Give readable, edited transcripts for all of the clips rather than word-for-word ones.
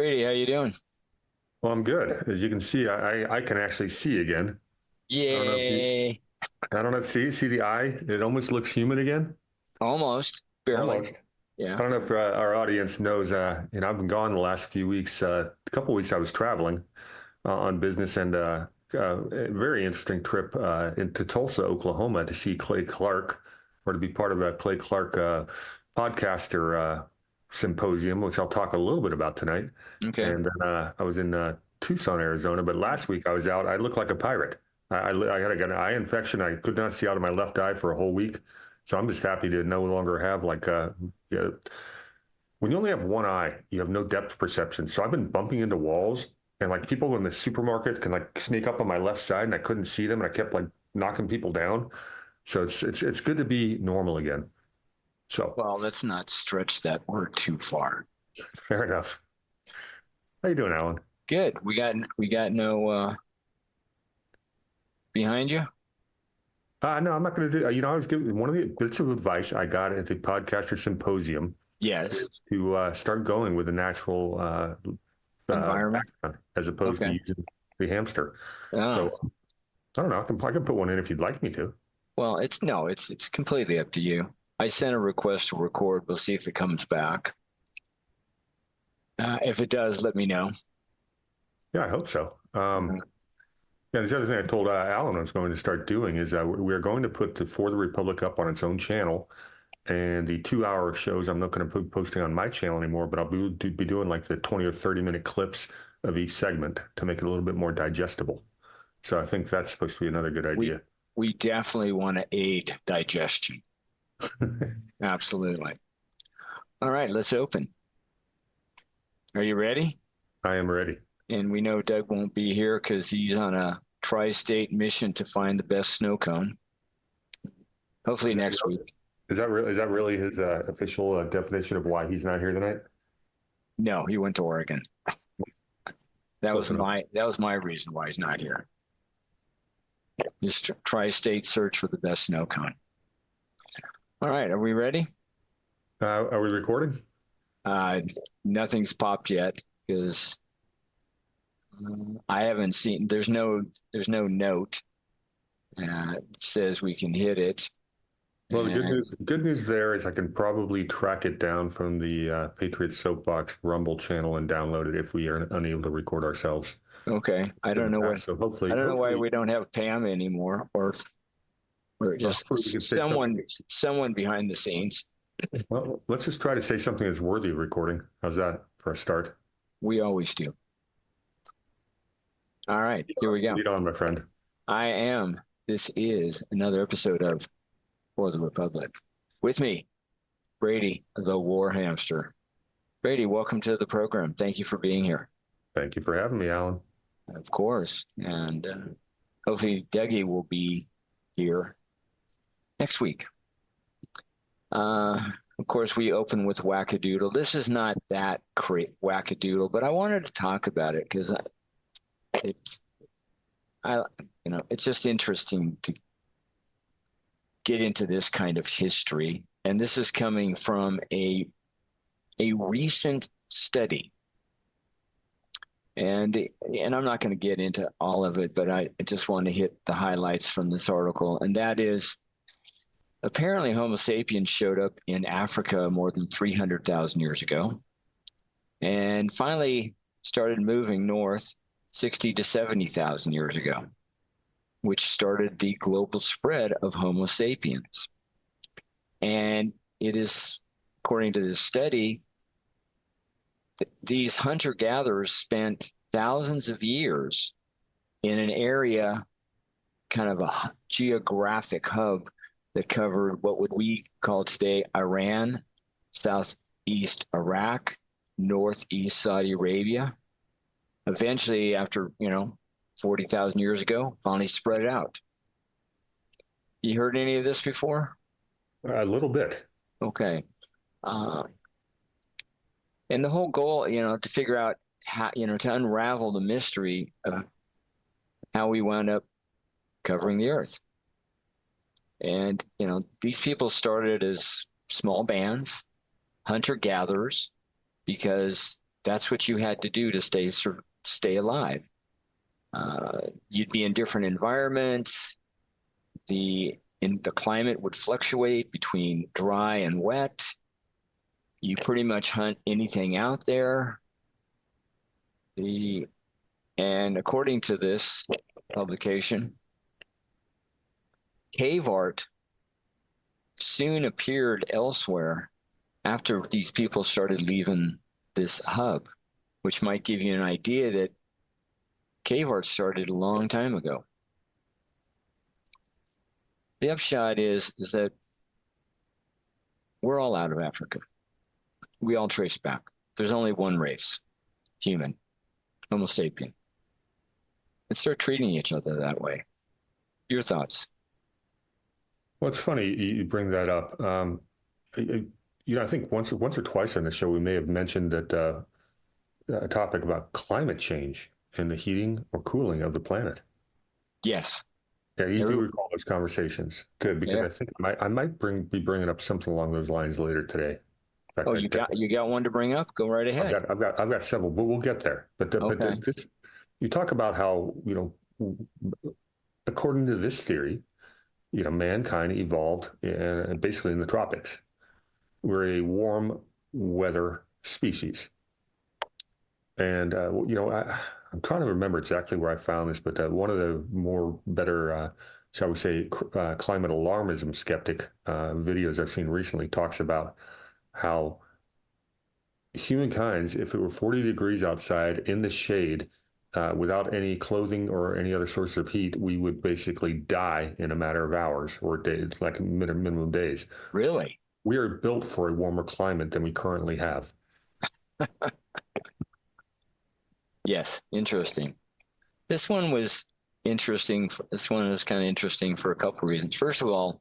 Brady, how you doing? Well, I'm good. As you can see, I can actually see again. I don't know if you, Yay. I don't know if see the eye. It almost looks human again. Almost. Barely. Almost. Yeah. I don't know if our audience knows. I've been gone the last few weeks. A couple weeks I was traveling on business, and a very interesting trip into Tulsa, Oklahoma, to see Clay Clark, or to be part of a Clay Clark podcaster symposium, which I'll talk a little bit about tonight. Okay. And then I was in Tucson, Arizona. But last week I was out. I looked like a pirate. I had an eye infection. I could not see out of my left eye for a whole week. So I'm just happy to no longer have yeah, when you only have one eye, you have no depth perception. So I've been bumping into walls, and like people in the supermarket can like sneak up on my left side, and I couldn't see them, and I kept like knocking people down. So it's good to be normal again. So Well, let's not stretch that word too far. fair enough. How you doing, Alan? Good. We got no behind you? No, I'm not going to do. I was giving one of the bits of advice I got at the podcaster symposium Yes. is to start going with a natural Environment. background as opposed to Okay. using the hamster. Oh. So I don't know. I can put one in if you'd like me to. Well, it's completely up to you. I sent a request to record. We'll see if it comes back. If it does, let me know. Yeah, I hope so. Uh, Yeah, the other thing I told Alan I was going to start doing is we're going to put the For the Republic up on its own channel, and the 2 hour shows I'm not going to put posting on my channel anymore, but I'll be doing like the 20 or 30 minute clips of each segment to make it a little bit more digestible. So I think that's supposed to be another good we idea. we definitely want to aid digestion. Absolutely. All right, let's open. Are you ready? I am ready. And we know Doug won't be here because he's on a tri-state mission to find the best snow cone. Hopefully next week. Is that really his official definition of why he's not here tonight? No, he went to Oregon. That Close was enough. my reason why he's not here. This tri-state search for the best snow cone. All right, are we ready? Are we recording? Uh, Nothing's popped yet because I haven't seen. There's no note. It says we can hit it. Well, And the good news there is I can probably track it down from the Patriot Soapbox Rumble channel and download it if we are unable to record ourselves okay, I in don't the know what. past. So I don't know why hopefully, we don't have Pam anymore, or well, just hopefully we can say something. someone behind the scenes. Well, let's just try to say something that's worthy of recording. How's that for a start? We always do. All right, here we go. Lead on, my friend. I am. This is another episode of For the Republic. With me, Brady, the War Hamster. Brady, welcome to the program. Thank you for being here. Thank you for having me, Alan. Of course. And hopefully Dougie will be here next week. Of course, we open with Whack-a-doodle. This is not that Whack-a-doodle, but I wanted to talk about it because it's, it's just interesting to get into this kind of history. And this is coming from a recent study. And I'm not going to get into all of it, but I just want to hit the highlights from this article. And that is, apparently Homo sapiens showed up in Africa more than 300,000 years ago, and finally started moving north 60 to 70,000 years ago, which started the global spread of Homo sapiens. And it is, according to this study, these hunter-gatherers spent thousands of years in an area, kind of a geographic hub that covered what would we call today Iran, southeast Iraq, northeast Saudi Arabia. Eventually, after 40,000 years ago, finally spread out. You heard any of this before? A little bit. Okay. And the whole goal, to figure out how, to unravel the mystery of how we wound up covering the earth. And, these people started as small bands, hunter-gatherers, because that's what you had to do to stay alive. You'd be in different environments. The climate would fluctuate between dry and wet. You pretty much hunt anything out there. And according to this publication, cave art soon appeared elsewhere after these people started leaving this hub, which might give you an idea that cave art started a long time ago. The upshot is that we're all out of Africa. We all trace back. There's only one race, human, Homo sapien. And start treating each other that way. Your thoughts? Well, it's funny you bring that up. I think once or twice on the show, we may have mentioned that a topic about climate change and the heating or cooling of the planet. Yes. Yeah, you do recall those conversations. Good, because I think I might be bringing up something along those lines later today. In fact, you got one to bring up? Go right ahead. I've got several, but we'll get there. But you talk about how, according to this theory, mankind evolved basically in the tropics. We're a warm weather species. And, I'm trying to remember exactly where I found this, but one of the better, shall we say, climate alarmism skeptic videos I've seen recently talks about how humankind, if it were 40 degrees outside in the shade, without any clothing or any other source of heat, we would basically die in a matter of hours or days, like minimum days. Really? We are built for a warmer climate than we currently have. Yes, interesting. This one was interesting. This one was kind of interesting for a couple of reasons. First of all,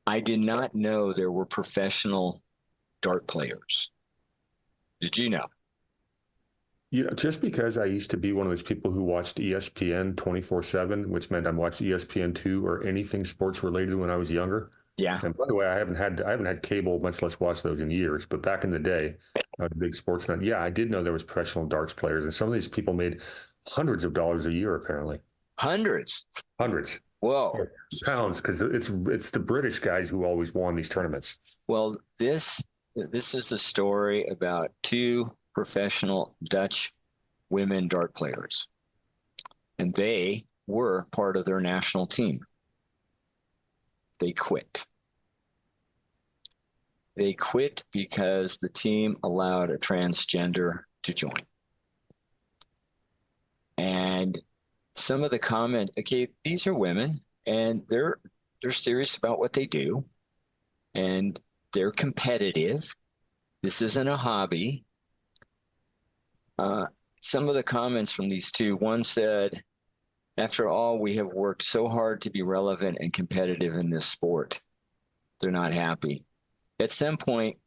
I did not know there were professional dart players. Did you know? Just because I used to be one of those people who watched ESPN 24/7, which meant I watched ESPN2 or anything sports related when I was younger. Yeah. And by the way, I haven't had cable, much less watch those in years. But back in the day, I was a big sports nut. Yeah, I did know there was professional darts players, and some of these people made hundreds of dollars a year, apparently. Hundreds. Whoa. Pounds, because it's the British guys who always won these tournaments. Well, this is a story about two professional Dutch women dart players, and they were part of their national team. They quit. They quit because the team allowed a transgender to join. And some of the comment, okay, these are women and they're serious about what they do and they're competitive. This isn't a hobby. Some of the comments from these two, one said, after all, we have worked so hard to be relevant and competitive in this sport. They're not happy. At some point,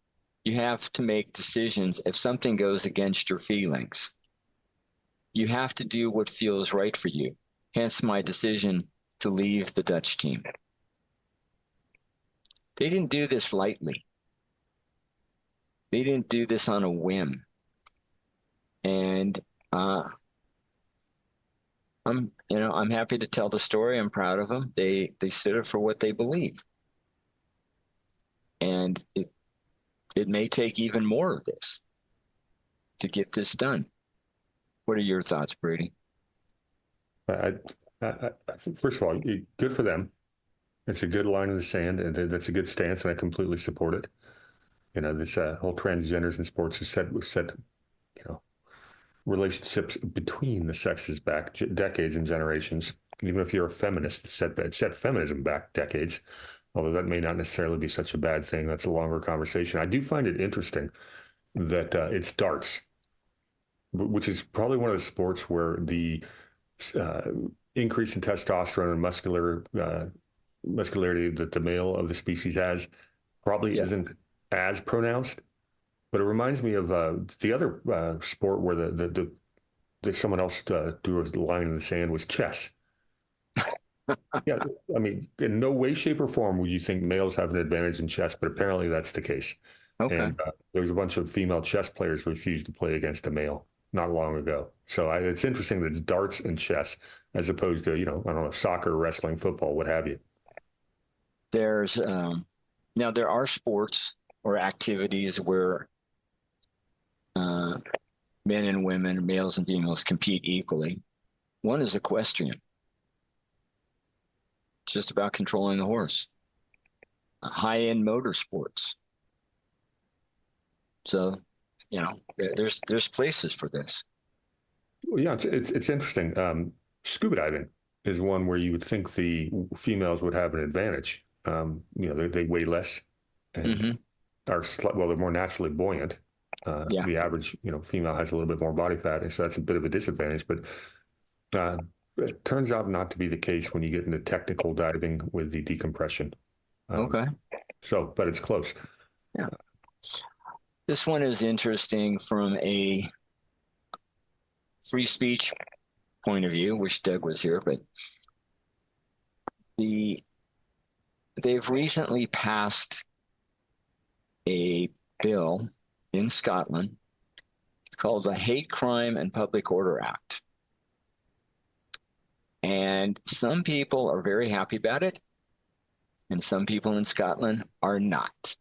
you have to make decisions if something goes against your feelings. You have to do what feels right for you. Hence my decision to leave the Dutch team. They didn't do this lightly. They didn't do this on a whim. And I'm happy to tell the story. I'm proud of them. They stood up for what they believe. And it may take even more of this to get this done. What are your thoughts, Brady? I think, first of all, good for them. It's a good line in the sand, and that's a good stance, and I completely support it. This whole transgenders in sports is set, relationships between the sexes back decades and generations. Even if you're a feminist, it set feminism back decades, although that may not necessarily be such a bad thing. That's a longer conversation. I do find it interesting that it's darts, which is probably one of the sports where the increase in testosterone and muscularity that the male of the species has probably isn't as pronounced. But it reminds me of the other sport where the someone else drew a line in the sand was chess. Yeah, I mean, in no way, shape, or form would you think males have an advantage in chess, but apparently that's the case. Okay. And there's a bunch of female chess players who refused to play against a male not long ago. So it's interesting that it's darts and chess as opposed to, I don't know, soccer, wrestling, football, what have you. There's now there are sports or activities where uh, men and women, males and females, compete equally. One is equestrian. It's just about controlling the horse. High-end motorsports. So, there's places for this. Well, yeah, it's interesting. Scuba diving is one where you would think the females would have an advantage. They weigh less and Hmm. they're more naturally buoyant. Yeah. The average, female has a little bit more body fat, and so that's a bit of a disadvantage. But uh, it turns out not to be the case when you get into technical diving with the decompression. Okay. But it's close. Yeah. This one is interesting from a free speech point of view. Wish Doug was here, but they've recently passed a bill in Scotland. It's called the Hate Crime and Public Order Act. And some people are very happy about it, and some people in Scotland are not.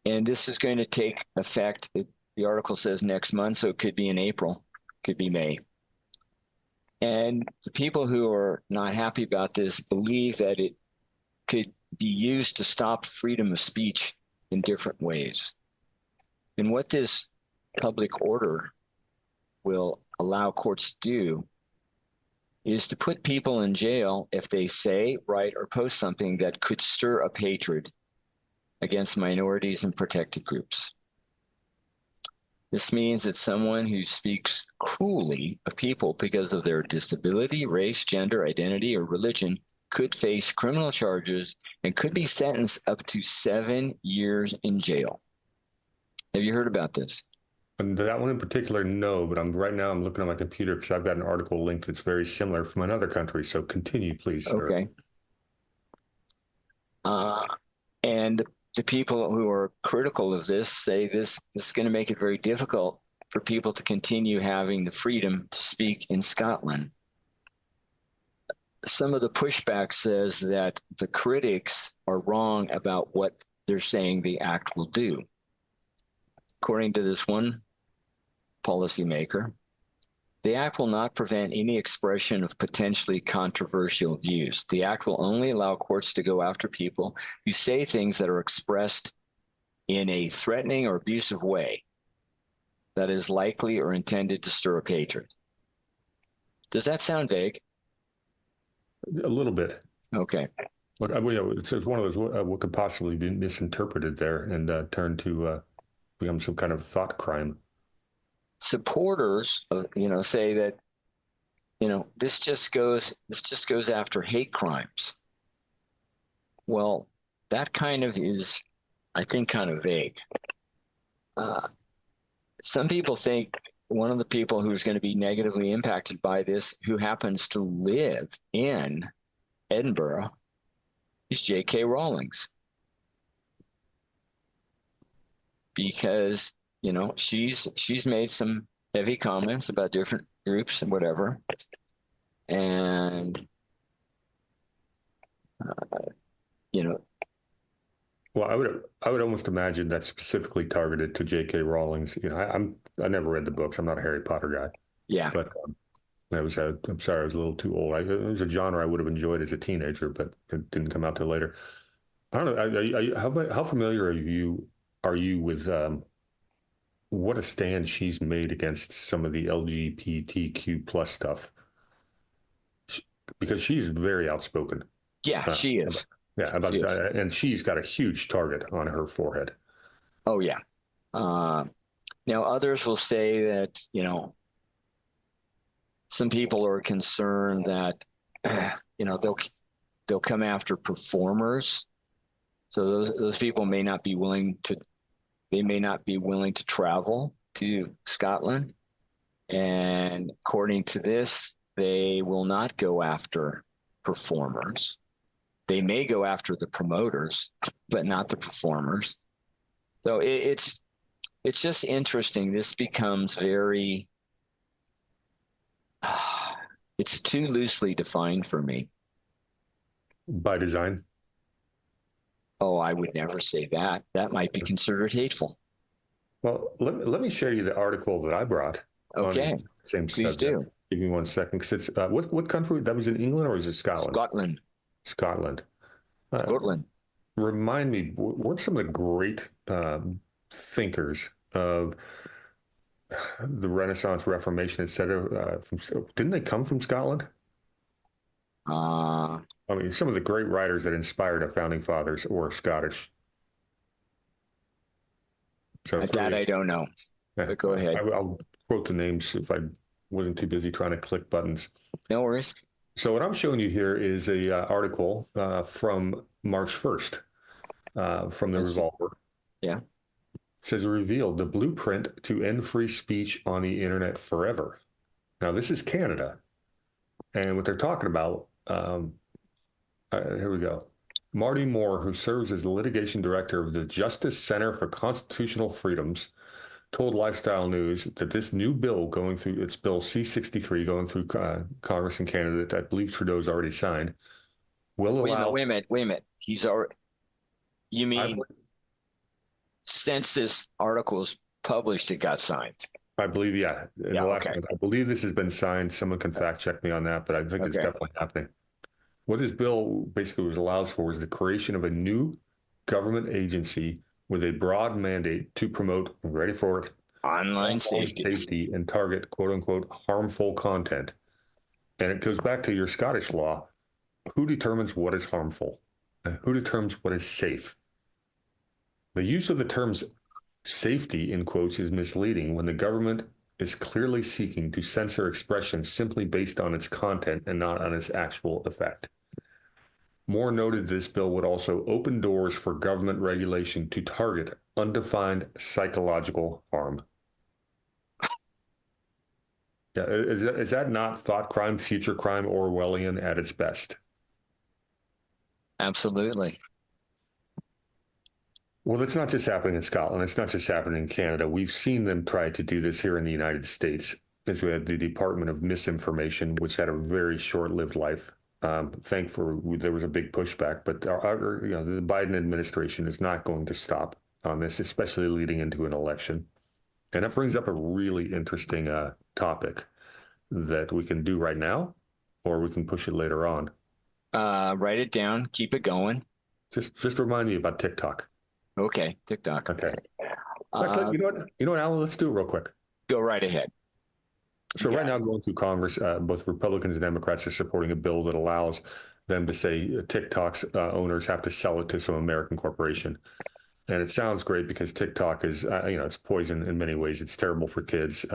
And this is going to take effect, the article says next month, so it could be in April, could be May. And the people who are not happy about this believe that it could be used to stop freedom of speech in different ways. And what this public order will allow courts to do is to put people in jail if they say, write, or post something that could stir up hatred against minorities and protected groups. This means that someone who speaks cruelly of people because of their disability, race, gender, identity, or religion could face criminal charges and could be sentenced up to 7 years in jail. Have you heard about this? And that one in particular, no, but right now I'm looking on my computer because I've got an article linked that's very similar from another country. So continue, please, sir. Okay. And the people who are critical of this say this is going to make it very difficult for people to continue having the freedom to speak in Scotland. Some of the pushback says that the critics are wrong about what they're saying the act will do. According to this one policymaker, the act will not prevent any expression of potentially controversial views. The act will only allow courts to go after people who say things that are expressed in a threatening or abusive way that is likely or intended to stir up hatred. Does that sound vague? A little bit. Okay. Look, it's one of those what could possibly be misinterpreted there and turn to become some kind of thought crime. Supporters, say that, this just goes after hate crimes. Well, that kind of is, I think, kind of vague. Some people think one of the people who's going to be negatively impacted by this, who happens to live in Edinburgh, is J.K. Rowling's. Because, she's made some heavy comments about different groups and whatever. And, Well, I would almost imagine that's specifically targeted to J.K. Rowling's. I never read the books. I'm not a Harry Potter guy. Yeah. But I'm sorry, I was a little too old. It was a genre I would have enjoyed as a teenager, but it didn't come out till later. I don't know. How familiar are you with what a stand she's made against some of the LGBTQ plus stuff? Because she's very outspoken. Yeah, she is. And she's got a huge target on her forehead. Oh, yeah. Now, others will say that, some people are concerned that, they'll come after performers. So those people may not be willing to travel to Scotland. And according to this, they will not go after performers. They may go after the promoters, but not the performers. So it's just interesting. This becomes very, it's too loosely defined for me. By design? Oh, I would never say that. That might be considered hateful. Well, let me show you the article that I brought. Okay, On the same please subject. do. Give me 1 second. Because it's what country? That was in England, or is it Scotland? Scotland. Scotland. Scotland. Remind me, what some of the great thinkers of the Renaissance, Reformation, etc. Didn't they come from Scotland? Uh, I mean, some of the great writers that inspired our founding fathers were Scottish. So that really, I don't know. But go ahead. I'll quote the names if I wasn't too busy trying to click buttons. No worries. So what I'm showing you here is a article from March 1st from the Revolver. Yeah. It says, revealed the blueprint to end free speech on the internet forever. Now, this is Canada. And what they're talking about, here we go. Marty Moore, who serves as the litigation director of the Justice Center for Constitutional Freedoms, told Lifestyle News that this new bill going through, it's Bill C-63 going through Congress in Canada, that I believe Trudeau's already signed, will allow... Wait a minute. He's already... You mean since this article was published, it got signed? I believe, yeah. Yeah, okay. I believe this has been signed. Someone can fact check me on that, but I think it's definitely happening. What this bill basically allows for is the creation of a new government agency with a broad mandate to promote, ready for it, online safety and target quote unquote harmful content. And it goes back to your Scottish law. Who determines what is harmful? And who determines what is safe? The use of the terms safety in quotes is misleading when the government is clearly seeking to censor expression simply based on its content and not on its actual effect. Moore noted this bill would also open doors for government regulation to target undefined psychological harm. Yeah, is that not thought crime, future crime, Orwellian at its best? Absolutely. Well, it's not just happening in Scotland. It's not just happening in Canada. We've seen them try to do this here in the United States. As we had the Department of Misinformation, which had a very short-lived life. Thankfully, there was a big pushback, but the Biden administration is not going to stop on this, especially leading into an election. And that brings up a really interesting topic that we can do right now, or we can push it later on. Write it down. Keep it going. Just remind me about TikTok. Okay, TikTok. Okay. You know what, Alan? Let's do it real quick. Go right ahead. So right now, going through Congress, both Republicans and Democrats are supporting a bill that allows them to say TikTok's owners have to sell it to some American corporation. And it sounds great because TikTok is, it's poison in many ways. It's terrible for kids.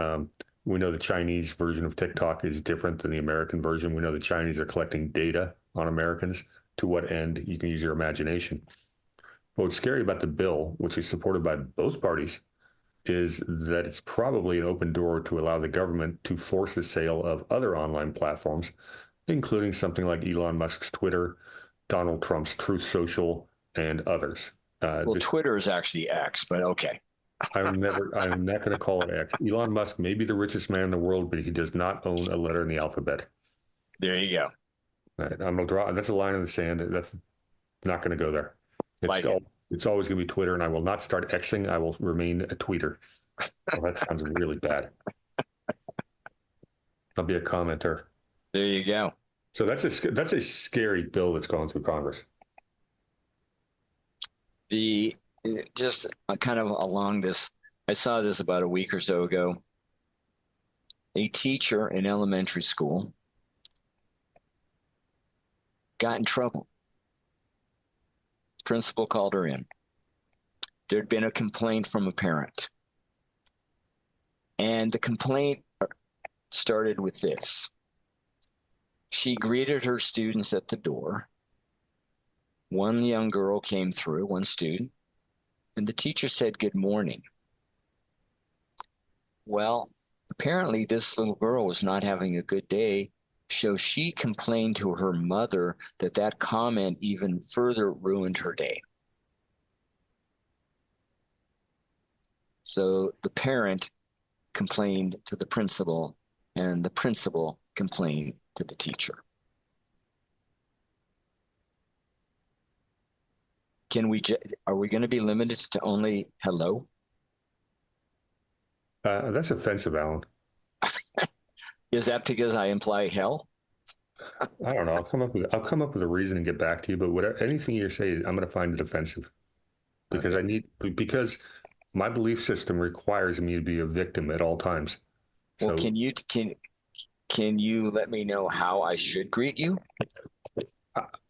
We know the Chinese version of TikTok is different than the American version. We know the Chinese are collecting data on Americans. To what end? You can use your imagination. But what's scary about the bill, which is supported by both parties, is that it's probably an open door to allow the government to force the sale of other online platforms, including something like Elon Musk's Twitter, Donald Trump's Truth Social, and others. Twitter is actually X, but okay. I'm not going to call it X. Elon Musk may be the richest man in the world, but he does not own a letter in the alphabet. There you go. All right, I'm going to draw. That's a line in the sand. That's not going to go there. It's always going to be Twitter, and I will not start Xing. I will remain a tweeter. Oh, that sounds really bad. I'll be a commenter. There you go. So that's a scary bill that's going through Congress. Just kind of along this, I saw this about a week or so ago. A teacher in elementary school got in trouble. Principal called her in. There'd been a complaint from a parent. And the complaint started with this. She greeted her students at the door. One young girl came through, one student, and the teacher said, "Good morning." Well, apparently this little girl was not having a good day So she complained to her mother that comment even further ruined her day. So the parent complained to the principal, and the principal complained to the teacher. Are we going to be limited to only hello? That's offensive, Alan. Is that because I imply hell? I don't know. I'll come up with a reason and get back to you. But whatever, anything you say, I'm going to find it offensive because Okay. because my belief system requires me to be a victim at all times. Well, So can you let me know how I should greet you?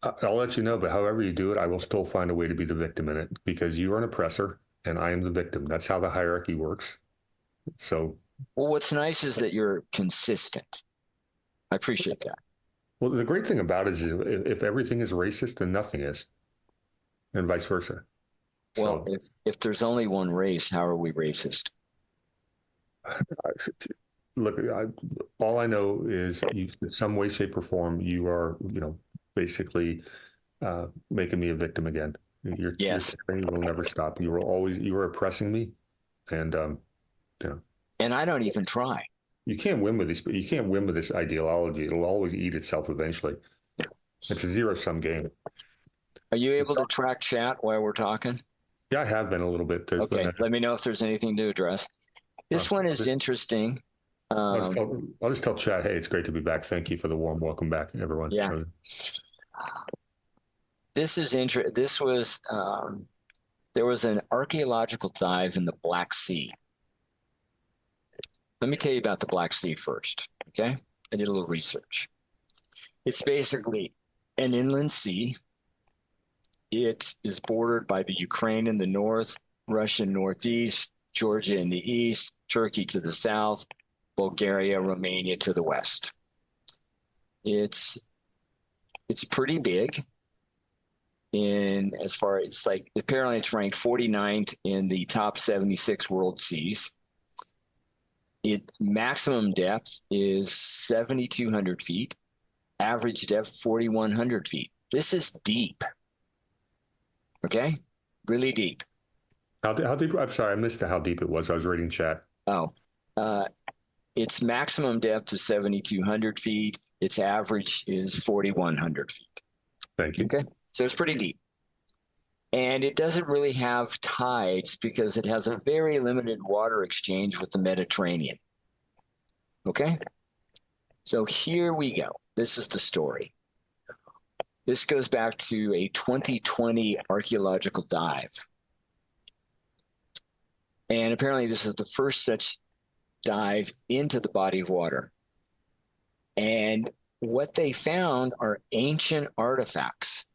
I'll let you know. But however you do it, I will still find a way to be the victim in it because you are an oppressor and I am the victim. That's how the hierarchy works. So, Well, what's nice is that you're consistent. I appreciate that. well, the great thing about it is if everything is racist, then nothing is, and vice versa. Well, So, if there's only one race, how are we racist? look, all I know is you, in some way, shape, or form, you are, basically making me a victim again. Your Yes. tyranny will never stop. You were oppressing me, and And I don't even try. you can't win with this. But you can't win with this ideology. It'll always eat itself eventually. It's a zero-sum game. Are you able to track chat while we're talking? Yeah, I have been a little bit. There's Okay. been Let me know if there's anything to address. This one is interesting. I'll just tell Chad, hey, it's great to be back. Thank you for the warm welcome back, everyone. Yeah. This is This was there was an archaeological dive in the Black Sea. Let me tell you about the Black Sea first. Okay, I did a little research. It's basically an inland sea. It is bordered by the Ukraine in the north, Russia northeast, Georgia in the east, Turkey to the south, Bulgaria, Romania to the west. It's pretty big. It's like apparently it's ranked 49th in the top 76 world seas. Its maximum depth is 7,200 feet, average depth 4,100 feet. This is deep. Okay, really deep. How deep? I'm sorry, I missed how deep it was. I was reading chat. Oh, its maximum depth is 7,200 feet. Its average is 4,100 feet. Thank you. Okay, so it's pretty deep. And it doesn't really have tides because it has a very limited water exchange with the Mediterranean. Okay, so here we go. This is the story. This goes back to a 2020 archaeological dive. And apparently this is the first such dive into the body of water. And what they found are ancient artifacts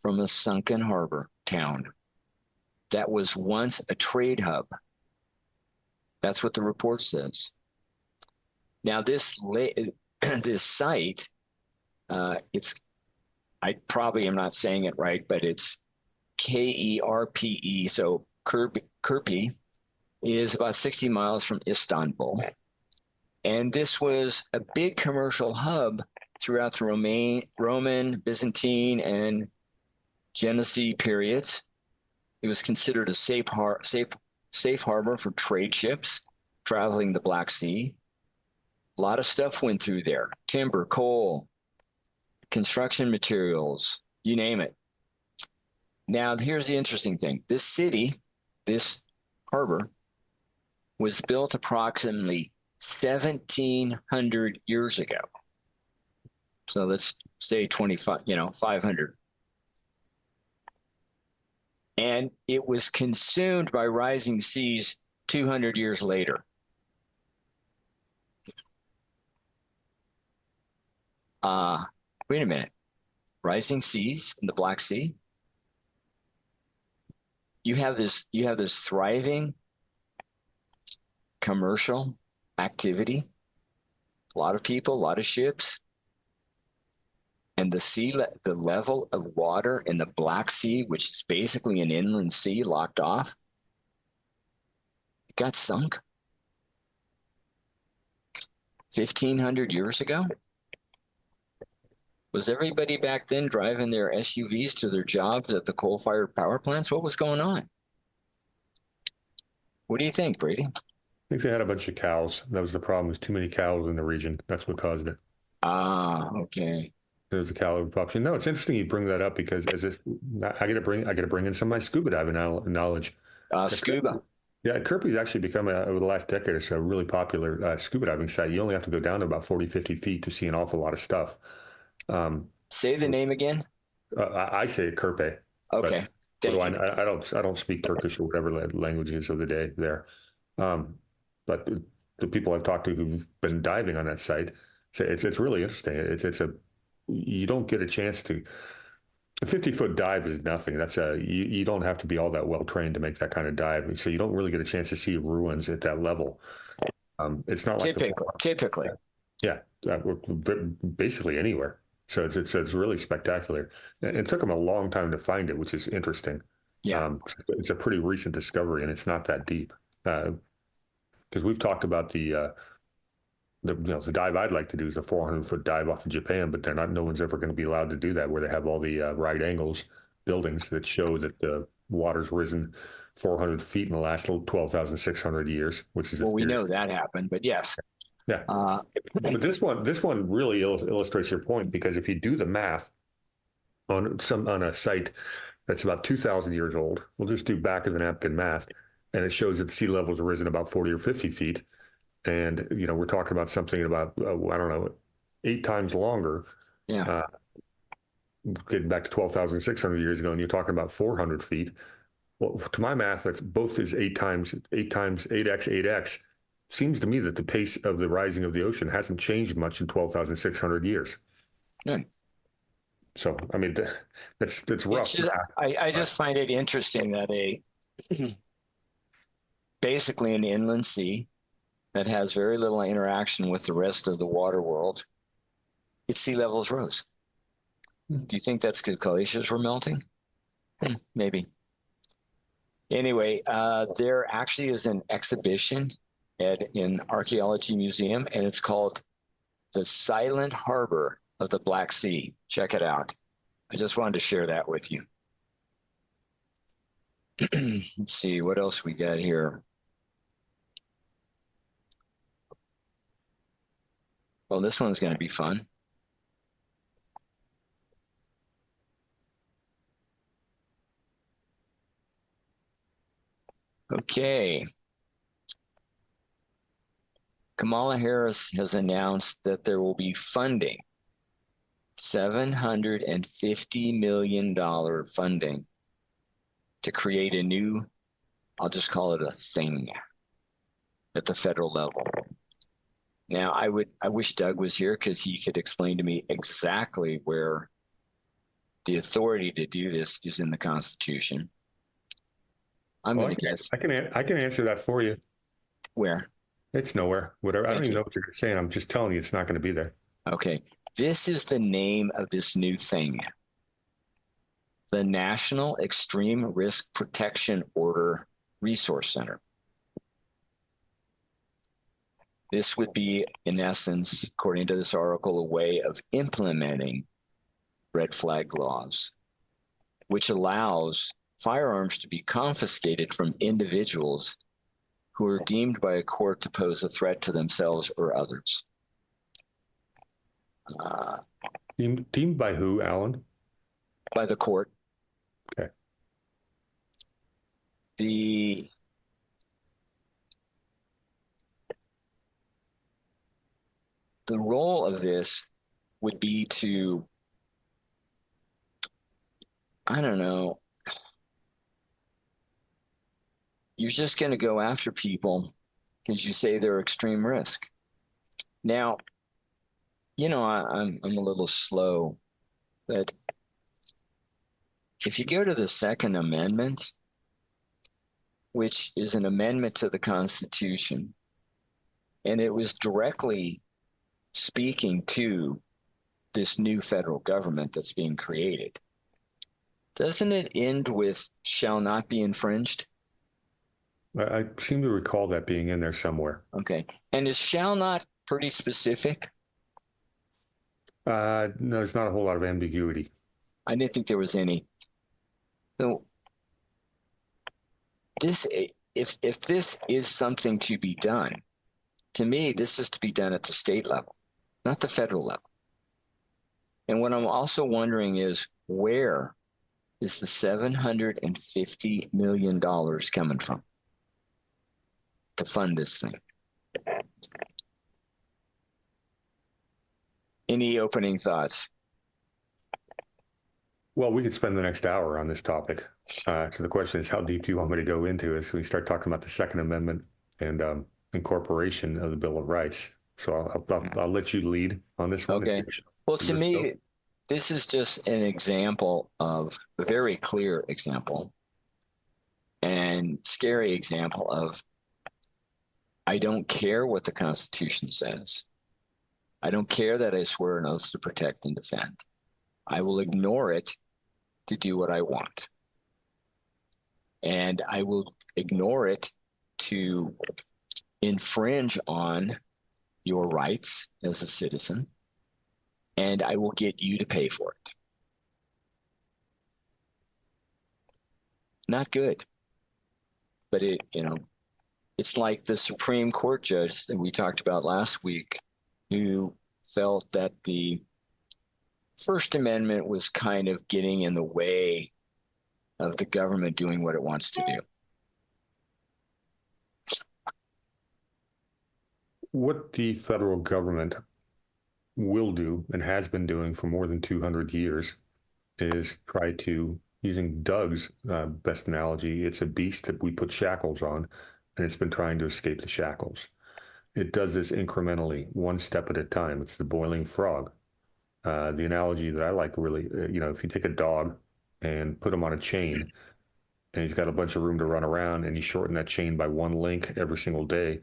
from a sunken harbor town that was once a trade hub. That's what the report says. Now, this site, I probably am not saying it right, but it's Kerpe. So Kerpe is about 60 miles from Istanbul. And this was a big commercial hub throughout the Roman, Byzantine, and Genesee periods. It was considered a safe harbor for trade ships traveling the Black Sea. A lot of stuff went through there: timber, coal, construction materials, you name it. Now, here's the interesting thing. This city, this harbor, was built approximately 1,700 years ago. So let's say 500. And it was consumed by rising seas 200 years later. Wait a minute. Rising seas in the Black Sea? You have this thriving commercial activity, a lot of people, a lot of ships, and the level of water in the Black Sea, which is basically an inland sea locked off, it got sunk 1,500 years ago. Was everybody back then driving their SUVs to their jobs at the coal-fired power plants? What was going on? What do you think, Brady? I think they had a bunch of cows. That was the problem. There's too many cows in the region. That's what caused it. Ah, okay. There was a cow population. No, it's interesting you bring that up because as if I got to bring in some of my scuba diving knowledge. Scuba. Yeah, Kirby's actually become, over the last decade or so, a really popular scuba diving site. You only have to go down to about 40, 50 feet to see an awful lot of stuff. Say the name again. I say Kirpe. Okay. Thank you. I don't speak Turkish or whatever language is of the day there. But the people I've talked to who've been diving on that site say it's really interesting. You don't get a chance to. A 50-foot dive is nothing. You don't have to be all that well trained to make that kind of dive. So you don't really get a chance to see ruins at that level. It's not like typically. Yeah, basically anywhere. So it's really spectacular. It took them a long time to find it, which is interesting. Yeah, it's a pretty recent discovery, and it's not that deep. Because we've talked about the dive I'd like to do is the 400-foot dive off of Japan, but no one's ever going to be allowed to do that, where they have all the right angles buildings that show that the water's risen 400 feet in the last 12,600 years, which is we know that happened, but yes. Yeah. But this one really illustrates your point, because if you do the math on a site that's about 2,000 years old, we'll just do back of the napkin math, and it shows that the sea level's risen about 40 or 50 feet. And, we're talking about something about, I don't know, 8 times longer. Yeah. Getting back to 12,600 years ago, and you're talking about 400 feet. Well, to my math, that's both is 8x 8x. Seems to me that the pace of the rising of the ocean hasn't changed much in 12,600 years. Yeah. So, I mean, that's rough. I just find it interesting that basically an inland sea that has very little interaction with the rest of the water world, its sea levels rose. Do you think that's because glaciers were melting? Maybe. Anyway, there actually is an exhibition at an archaeology museum, and it's called The Silent Harbor of the Black Sea. Check it out. I just wanted to share that with you. Let's see, what else we got here? Well, this one's going to be fun. Okay. Kamala Harris has announced that there will be funding, $750 million funding to create a new, I'll just call it a thing, at the federal level. Now, I wish Doug was here, because he could explain to me exactly where the authority to do this is in the Constitution. I'm going to guess. I can answer that for you. Where? It's nowhere. Whatever. I don't even know what you're saying. I'm just telling you it's not going to be there. Okay. This is the name of this new thing. The National Extreme Risk Protection Order Resource Center. This would be, in essence, according to this article, a way of implementing red flag laws, which allows firearms to be confiscated from individuals who are deemed by a court to pose a threat to themselves or others. Deemed by who, Alan? By the court. Okay. The role of this would be to, I don't know, you're just going to go after people because you say they're extreme risk. Now, I'm a little slow, but if you go to the Second Amendment, which is an amendment to the Constitution, and it was directly speaking to this new federal government that's being created, doesn't it end with shall not be infringed? I seem to recall that being in there somewhere. Okay. And is shall not pretty specific? No, there's not a whole lot of ambiguity. I didn't think there was any. So this, if this is something to be done, to me, this is to be done at the state level, not the federal level. And what I'm also wondering is, where is the $750 million coming from to fund this thing? Any opening thoughts? Well, we could spend the next hour on this topic. So the question is, how deep do you want me to go into as we start talking about the Second Amendment and incorporation of the Bill of Rights? So I'll let you lead on this one. Okay. Well, to me, this is just an example of a very clear example and scary example of, I don't care what the Constitution says. I don't care that I swear an oath to protect and defend. I will ignore it to do what I want. And I will ignore it to infringe on your rights as a citizen. And I will get you to pay for it. Not good. But it's like the Supreme Court judge that we talked about last week, who felt that the First Amendment was kind of getting in the way of the government doing what it wants to do. What the federal government will do and has been doing for more than 200 years is try to, using Doug's best analogy, it's a beast that we put shackles on, and it's been trying to escape the shackles. It does this incrementally, one step at a time. It's the boiling frog. The analogy that I like, really, if you take a dog and put him on a chain, and he's got a bunch of room to run around, and you shorten that chain by one link every single day,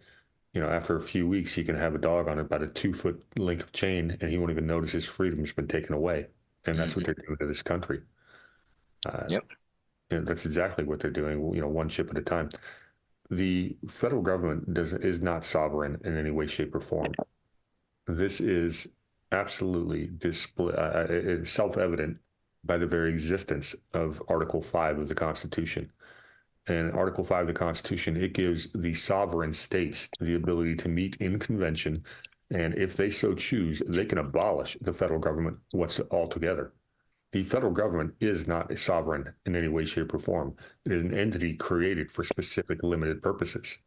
after a few weeks, you can have a dog on about a 2-foot length of chain, and he won't even notice his freedom's been taken away. And that's what they're doing to this country. Yep. That's exactly what they're doing, one chip at a time. The federal government is not sovereign in any way, shape, or form. This is absolutely self-evident by the very existence of Article 5 of the Constitution. And Article 5 of the Constitution, it gives the sovereign states the ability to meet in convention, and if they so choose, they can abolish the federal government altogether. The federal government is not a sovereign in any way, shape, or form. It is an entity created for specific limited purposes.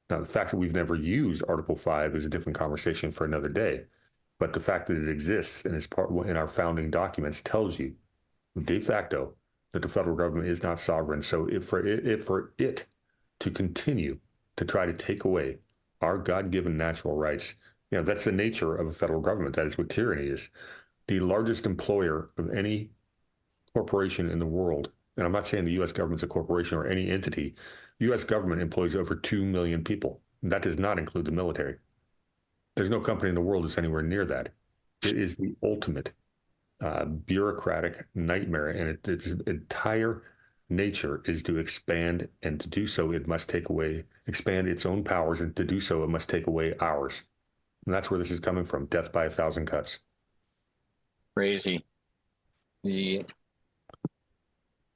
Now, the fact that we've never used Article 5 is a different conversation for another day. But the fact that it exists and is part in our founding documents tells you de facto that the federal government is not sovereign. So if for it to continue to try to take away our God-given natural rights, that's the nature of a federal government. That is what tyranny is. The largest employer of any corporation in the world, and I'm not saying the U.S. government's a corporation or any entity, the U.S. government employs over 2 million people. That does not include the military. There's no company in the world that's anywhere near that. It is the ultimate bureaucratic nightmare, and its entire nature is to expand, and to do so, it must expand its own powers, and to do so, it must take away ours. And that's where this is coming from, death by 1,000 cuts. Crazy.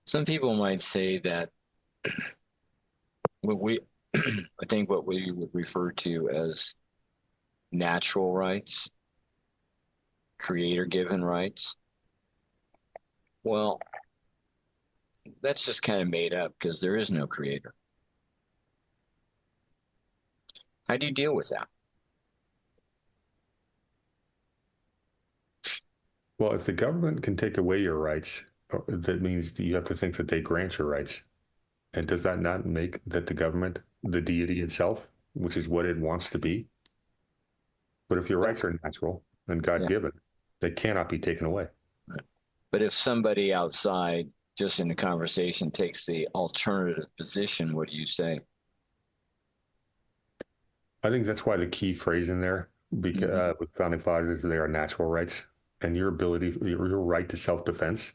Some people might say that I think what we would refer to as natural rights, creator-given rights, well, that's just kind of made up because there is no creator. How do you deal with that? Well, if the government can take away your rights, that means that you have to think that they grant your rights. And does that not make that the government the deity itself, which is what it wants to be? But if your rights are natural and God-given, they cannot be taken away. Right. But if somebody outside, just in the conversation, takes the alternative position, what do you say? I think that's why the key phrase in there, because with founding fathers, they are natural rights, and your right to self-defense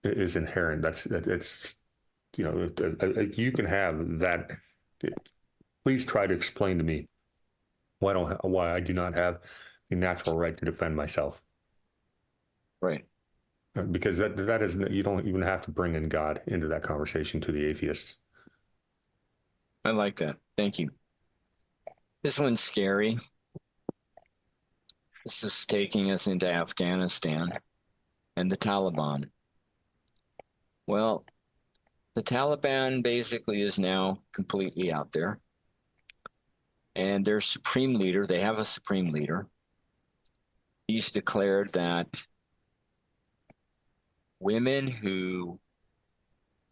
is inherent. That's you can have that. Please try to explain to me why I do not have the natural right to defend myself. Right. Because that isn't, you don't even have to bring in God into that conversation to the atheists. I like that. Thank you. This one's scary. This is taking us into Afghanistan and the Taliban. Well, the Taliban basically is now completely out there. And their supreme leader, they have a supreme leader. He's declared that women who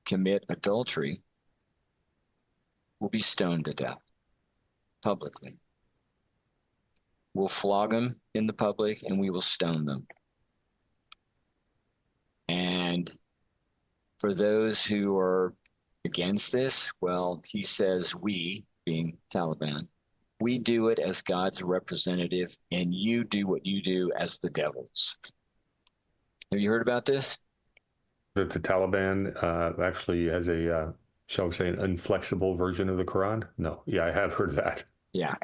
commit adultery will be stoned to death publicly. We'll flog them in the public and we will stone them. And for those who are against this, well, he says we, being Taliban, we do it as God's representative, and you do what you do as the devil's. Have you heard about this? That the Taliban actually has a, shall we say, an inflexible version of the Quran? No. Yeah, I have heard that. Yeah.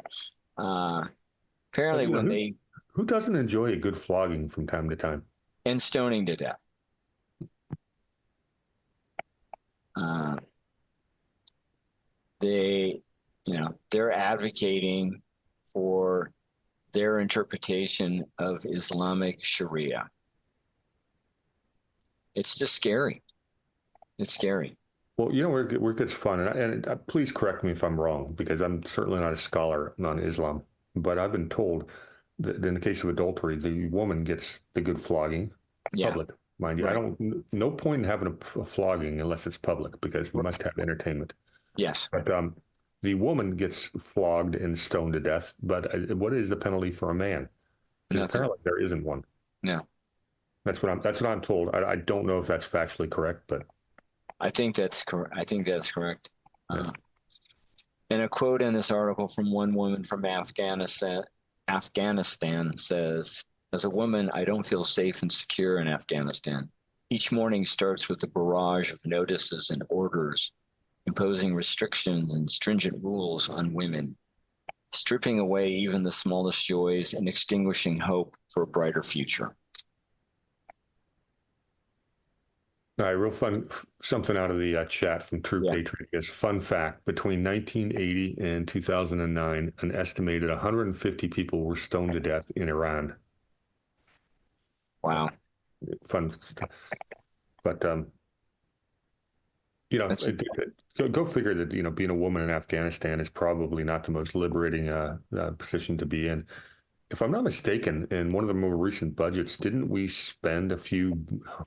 Apparently, who doesn't enjoy a good flogging from time to time? And stoning to death. They're advocating for their interpretation of Islamic Sharia. It's just scary. It's scary. Well, where it gets fun, and please correct me if I'm wrong, because I'm certainly not a scholar on Islam, but I've been told that in the case of adultery, the woman gets the good flogging, public, mind you. Right. No point in having a flogging unless it's public, because we must have entertainment. Yes. But the woman gets flogged and stoned to death, but what is the penalty for a man? Apparently there isn't one. No. That's what I'm told. I don't know if that's factually correct, but I think that's correct. Yeah. And a quote in this article from one woman from Afghanistan says, "As a woman, I don't feel safe and secure in Afghanistan. Each morning starts with a barrage of notices and orders, imposing restrictions and stringent rules on women, stripping away even the smallest joys and extinguishing hope for a brighter future." All right, real fun, something out of the chat from True Patriot is fun fact. Between 1980 and 2009, an estimated 150 people were stoned to death in Iran. Wow. Fun. But, go figure that, being a woman in Afghanistan is probably not the most liberating position to be in. If I'm not mistaken, in one of the more recent budgets, didn't we spend a few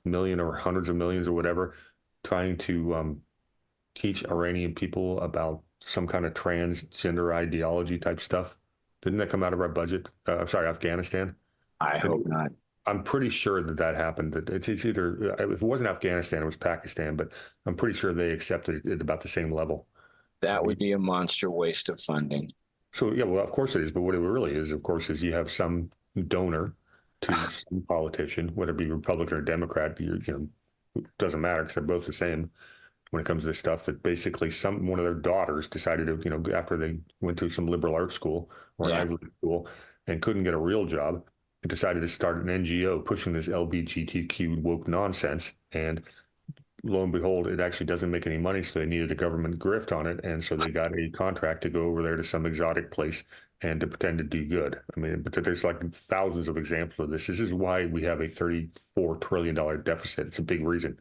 million or hundreds of millions or whatever trying to teach Iranian people about some kind of transgender ideology type stuff? Didn't that come out of our budget? Afghanistan? I hope not. I'm pretty sure that happened. It's either, if it wasn't Afghanistan, it was Pakistan, but I'm pretty sure they accepted it at about the same level. That would be a monster waste of funding. So, yeah, well, of course it is. But what it really is, of course, is you have some donor to some politician, whether it be Republican or Democrat, it doesn't matter because they're both the same when it comes to this stuff, that basically one of their daughters decided to, after they went to some liberal arts school or an Ivy League school and couldn't get a real job, decided to start an NGO pushing this LGBTQ woke nonsense. And lo and behold, it actually doesn't make any money, so they needed a government grift on it, and so they got a contract to go over there to some exotic place and to pretend to do good. I mean, but there's like thousands of examples of this. This is why we have a $34 trillion deficit. It's a big reason.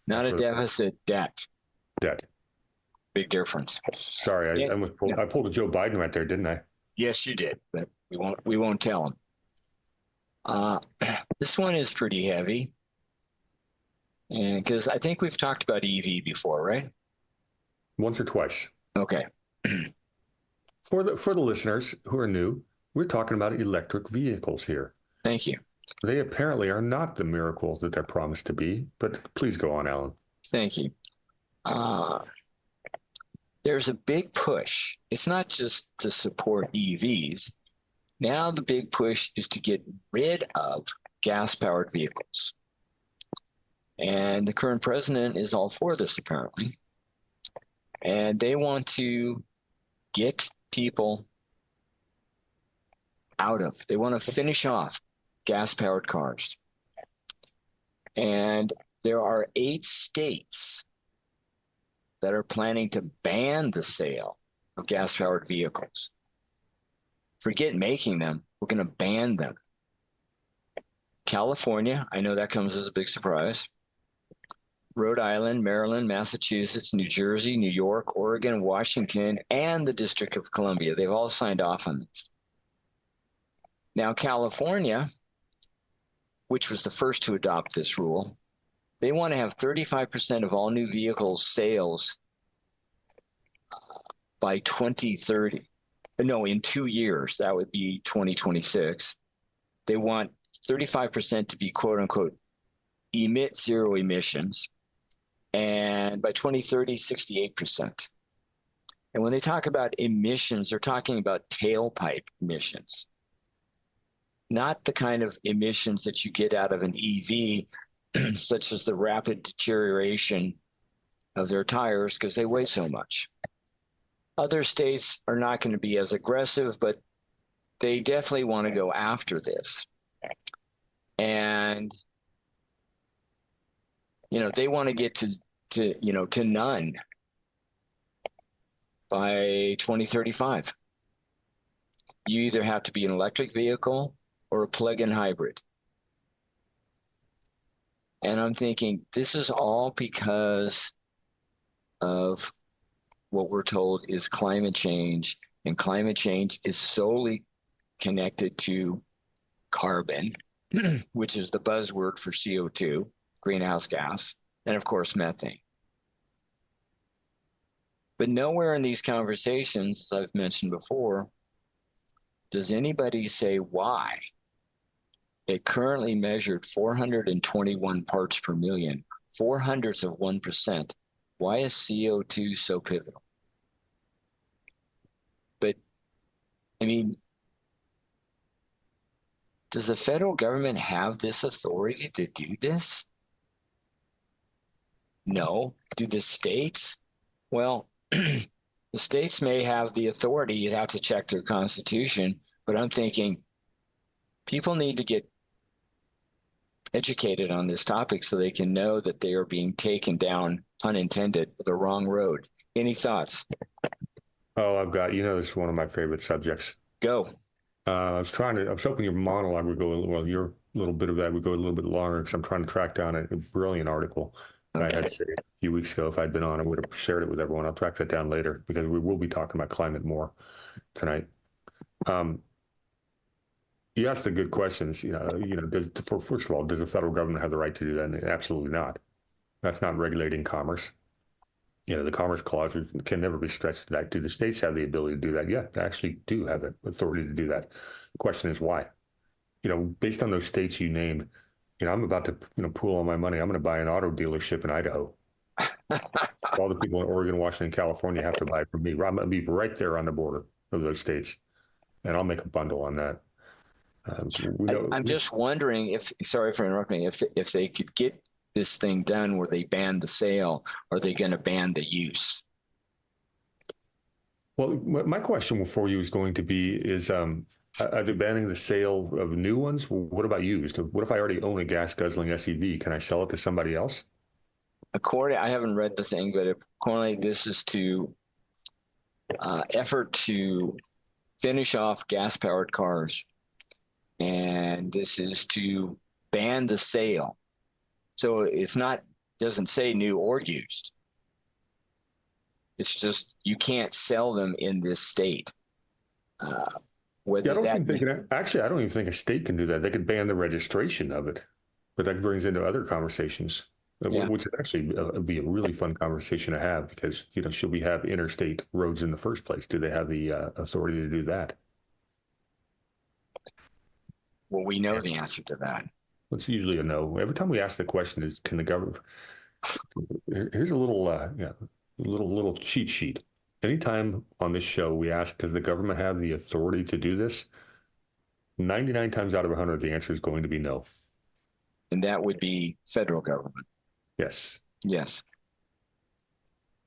Not a deficit, debt. Debt. Big difference. Sorry, I pulled a Joe Biden right there, didn't I? Yes, you did, but we won't tell him. This one is pretty heavy. And because I think we've talked about EV before, right? Once or twice. Okay. For the listeners who are new, we're talking about electric vehicles here. Thank you. They apparently are not the miracle that they're promised to be, but please go on, Alan. Thank you. There's a big push. It's not just to support EVs. Now the big push is to get rid of gas-powered vehicles. And the current president is all for this, apparently. And they want to get people they want to finish off gas-powered cars. And there are 8 states that are planning to ban the sale of gas-powered vehicles. Forget making them, we're going to ban them. California, I know that comes as a big surprise. Rhode Island, Maryland, Massachusetts, New Jersey, New York, Oregon, Washington, and the District of Columbia. They've all signed off on this. Now, California, which was the first to adopt this rule, they want to have 35% of all new vehicle sales by 2030. No, in 2 years, that would be 2026. They want 35% to be quote unquote emit zero emissions. And by 2030, 68%. And when they talk about emissions, they're talking about tailpipe emissions, not the kind of emissions that you get out of an EV, such as the rapid deterioration of their tires because they weigh so much. Other states are not going to be as aggressive, but they definitely want to go after this. And, they want to get to none by 2035. You either have to be an electric vehicle or a plug-in hybrid. And I'm thinking this is all because of what we're told is climate change, and climate change is solely connected to carbon, which is the buzzword for CO2, greenhouse gas, and of course, methane. But nowhere in these conversations, as I've mentioned before, does anybody say why it currently measured 421 parts per million, 0.04%. Why is CO2 so pivotal? But, does the federal government have this authority to do this? No. Do the states? Well, the states may have the authority. You'd have to check their constitution. But I'm thinking people need to get educated on this topic so they can know that they are being taken down, pun intended, the wrong road. Any thoughts? Oh, this is one of my favorite subjects. Go. I was hoping your monologue would go, your little bit of that would go a little bit longer because I'm trying to track down a brilliant article that I had saved a few weeks ago. If I'd been on, I would have shared it with everyone. I'll track that down later because we will be talking about climate more tonight. You asked the good questions. First of all, does the federal government have the right to do that? Absolutely not. That's not regulating commerce. The Commerce Clause can never be stretched to that. Do the states have the ability to do that? Yeah, they actually do have the authority to do that. The question is why? Based on those states you named, I'm about to, pool all my money. I'm going to buy an auto dealership in Idaho. All the people in Oregon, Washington, California have to buy from me. I'm going to be right there on the border of those states, and I'll make a bundle on that. I'm just wondering sorry for interrupting, if they could get this thing done where they ban the sale, are they going to ban the use? Well, my question for you is going to be are they banning the sale of new ones? Well, what about used? What if I already own a gas guzzling SUV? Can I sell it to somebody else? I haven't read the thing, but accordingly, this is to effort to finish off gas-powered cars. And this is to ban the sale. So doesn't say new or used. It's just you can't sell them in this state. I don't even think a state can do that. They could ban the registration of it, but that brings into other conversations, which would actually be a really fun conversation to have because, should we have interstate roads in the first place? Do they have the authority to do that? Well, we know the answer to that. It's usually a no. Every time we ask the question is, can the government? Here's a little cheat sheet. Anytime on this show we ask, does the government have the authority to do this? 99 times out of 100, the answer is going to be no. And that would be federal government. Yes. Yes.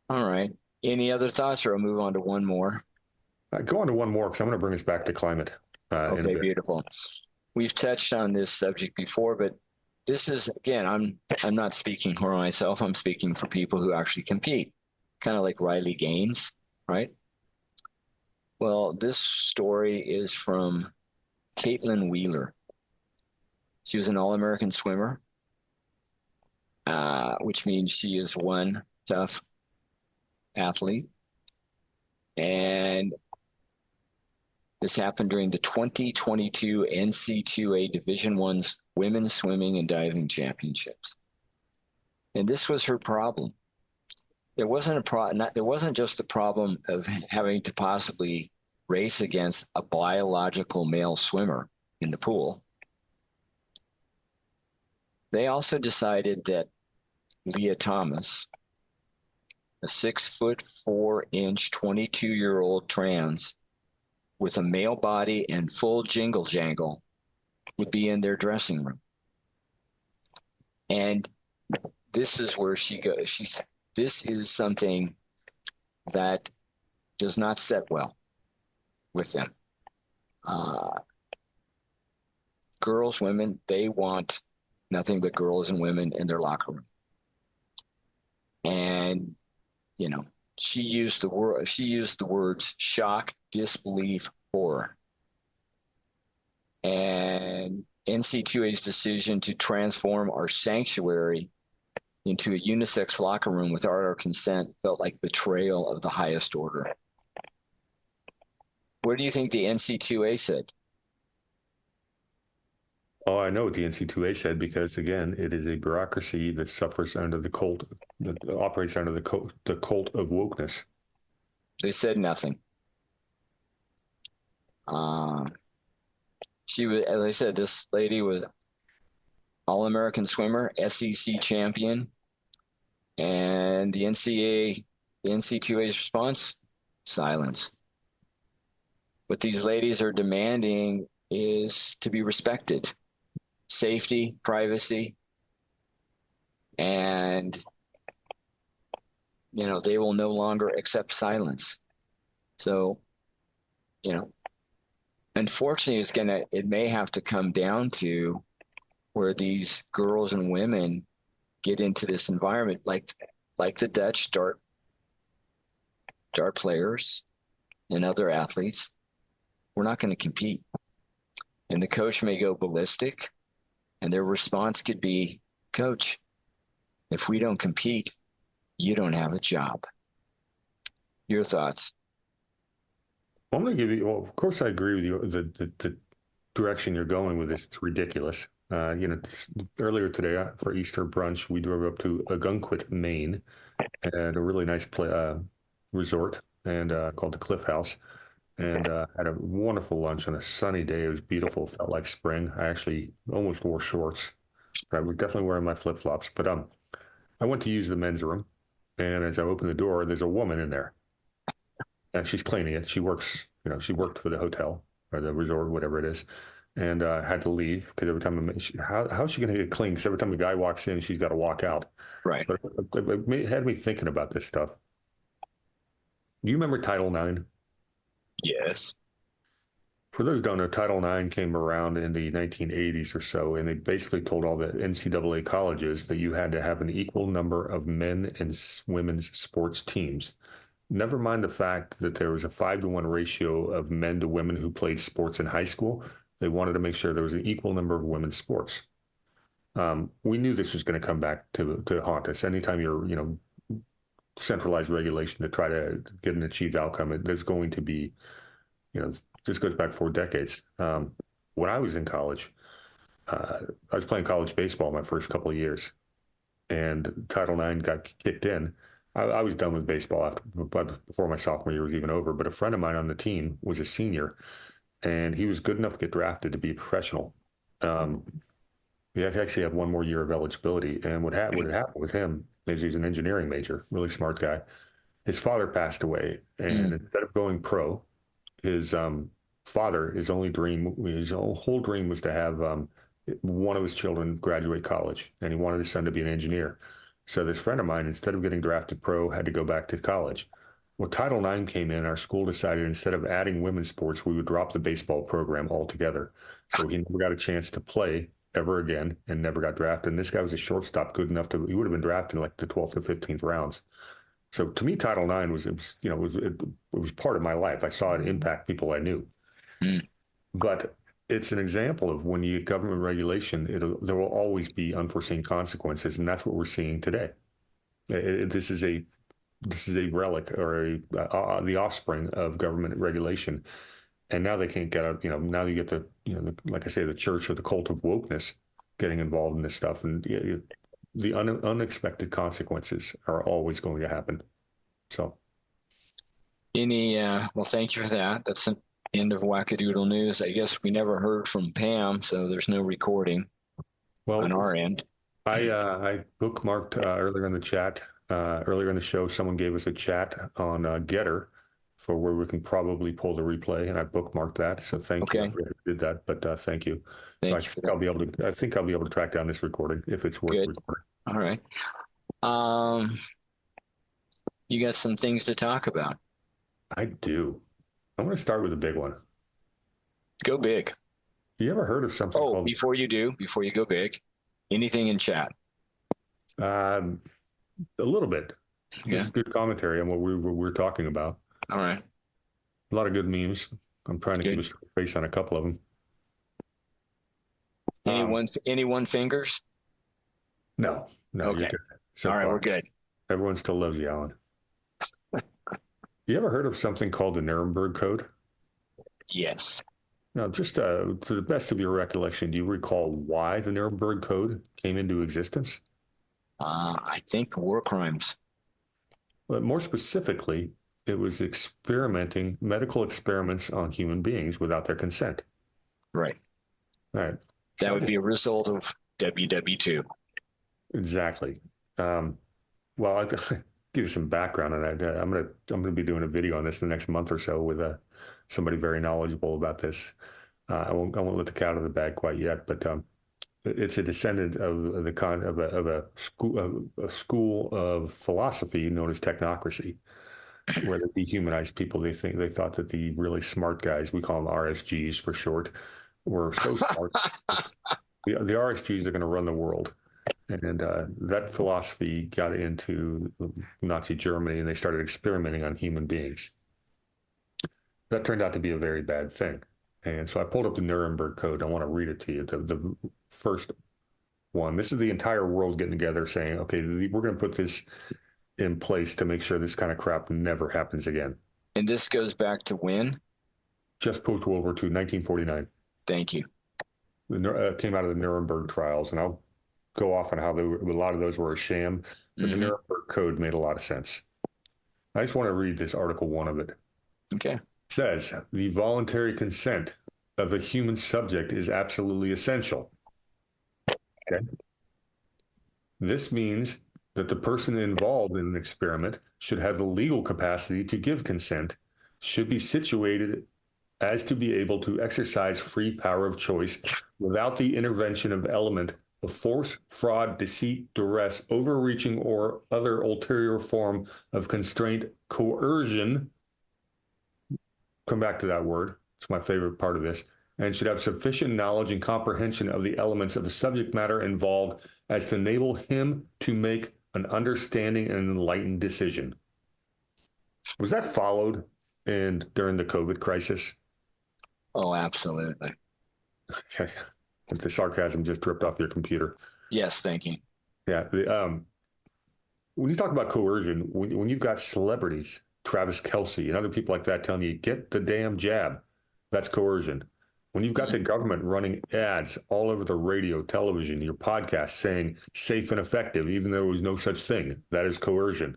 All right. Any other thoughts, or I'll move on to one more? Go on to one more because I'm going to bring us back to climate. Okay, beautiful. We've touched on this subject before, but this is, again, I'm not speaking for myself. I'm speaking for people who actually compete, kind of like Riley Gaines, right? Well, this story is from Caitlin Wheeler. She was an All-American swimmer, which means she is one tough athlete. And this happened during the 2022 NC2A Division I's Women's Swimming and Diving Championships. And this was her problem. There wasn't just the problem of having to possibly race against a biological male swimmer in the pool. They also decided that Leah Thomas, a 6'4" 22-year-old trans with a male body and full jingle jangle, would be in their dressing room. And this is where she goes. This is something that does not set well with them. Girls, women, they want nothing but girls and women in their locker room. And, she used the words shock, disbelief, horror. And NC2A's decision to transform our sanctuary into a unisex locker room without our consent felt like betrayal of the highest order. What do you think the NC2A said? Oh, I know what the NC2A said, because again, it is a bureaucracy that suffers under the cult, that operates under the cult of wokeness. They said nothing. She was, as I said, this lady was All-American swimmer, SEC champion, and the NC2A's response, silence. What these ladies are demanding is to be respected. Safety, privacy, and they will no longer accept silence. So, unfortunately, it may have to come down to where these girls and women get into this environment, like the Dutch dart players and other athletes. We're not going to compete, and the coach may go ballistic. And their response could be, Coach, if we don't compete, you don't have a job. Your thoughts? I'm going to give you, well, of course, I agree with you. The direction you're going with this, it's ridiculous. Earlier today for Easter brunch, we drove up to Ogunquit, Maine, and a really nice resort and called the Cliff House. And had a wonderful lunch on a sunny day. It was beautiful. Felt like spring. I actually almost wore shorts. I was definitely wearing my flip-flops. But I went to use the men's room, and as I opened the door, there's a woman in there. And she's cleaning it. She works, she worked for the hotel or the resort, whatever it is, and had to leave because every time how's she going to get clean? Because every time a guy walks in, she's got to walk out. Right. But it had me thinking about this stuff. Do you remember Title IX? Yes. For those who don't know, Title IX came around in the 1980s or so, and they basically told all the NCAA colleges that you had to have an equal number of men and women's sports teams. Never mind the fact that there was a 5-to-1 ratio of men to women who played sports in high school. They wanted to make sure there was an equal number of women's sports. We knew this was going to come back to haunt us. Anytime you're, centralized regulation to try to get an achieved outcome, there's going to be, this goes back 4 decades. When I was in college, I was playing college baseball my first couple of years, and Title IX got kicked in. I was done with baseball before my sophomore year was even over, but a friend of mine on the team was a senior, and he was good enough to get drafted to be a professional. We actually have 1 more year of eligibility, and what had happened with him is he's an engineering major, really smart guy. His father passed away, and instead of going pro, his father, his whole dream was to have one of his children graduate college, and he wanted his son to be an engineer. So this friend of mine, instead of getting drafted pro, had to go back to college. Well, Title IX came in, our school decided instead of adding women's sports, we would drop the baseball program altogether. So he never got a chance to play ever again and never got drafted. And this guy was a shortstop good enough he would have been drafted in like the 12th or 15th rounds. So to me, Title IX it was part of my life. I saw it impact people I knew. Mm. But it's an example of when you get government regulation, there will always be unforeseen consequences, and that's what we're seeing today. This is a relic or the offspring of government regulation, and now they can't get out. Now you get like I say, the church or the cult of wokeness getting involved in this stuff, and the unexpected consequences are always going to happen. So, well, thank you for that. That's the end of Whack-a-doodle news. I guess we never heard from Pam, so there's no recording on our end. I bookmarked earlier in the chat, earlier in the show, someone gave us a chat on Getter for where we can probably pull the replay, and I bookmarked that. So thank you. I forget who did that, but thank you. I think I'll be able to track down this recording if it's worth recording. All right. You got some things to talk about. I do. I'm going to start with a big one. Go big. You ever heard of something called... before you go big, anything in chat? A little bit. Yeah. Just good commentary on what we're talking about. All right. A lot of good memes. I'm trying to keep a straight face on a couple of them. Any one fingers? No. Okay. You're good. So all right, far, we're good. Everyone still loves you, Alan. You ever heard of something called the Nuremberg Code? Yes. Now, just to the best of your recollection, do you recall why the Nuremberg Code came into existence? I think war crimes. But more specifically, it was medical experiments on human beings without their consent. Right. All right. That would be a result of WW2. Exactly. Well, I'll give you some background on that. I'm gonna be doing a video on this in the next month or so with somebody very knowledgeable about this. I won't let the cat out of the bag quite yet, but it's a descendant of a school of philosophy known as technocracy, where they dehumanize people. They thought that the really smart guys, we call them RSGs for short, were so smart. The RSGs are going to run the world. And that philosophy got into Nazi Germany, and they started experimenting on human beings. That turned out to be a very bad thing. And so I pulled up the Nuremberg Code. I want to read it to you. The first one. This is the entire world getting together saying, okay, we're going to put this in place to make sure this kind of crap never happens again. And this goes back to when? Just post-World War II, 1949. Thank you. It came out of the Nuremberg trials, and I'll go off on how a lot of those were a sham, but the Nuremberg Code made a lot of sense. I just want to read this Article 1 of it. Okay. It says, the voluntary consent of a human subject is absolutely essential. Okay. This means that the person involved in an experiment should have the legal capacity to give consent, should be situated as to be able to exercise free power of choice without the intervention of element of force, fraud, deceit, duress, overreaching, or other ulterior form of constraint, coercion. Come back to that word. It's my favorite part of this. And should have sufficient knowledge and comprehension of the elements of the subject matter involved as to enable him to make an understanding and enlightened decision. Was that followed during the COVID crisis? Oh, absolutely. Okay. The sarcasm just dripped off your computer. Yes, thank you. Yeah. When you talk about coercion, when you've got celebrities, Travis Kelce and other people like that telling you, get the damn jab, that's coercion. When you've got the government running ads all over the radio, television, your podcast saying safe and effective, even though there was no such thing, that is coercion.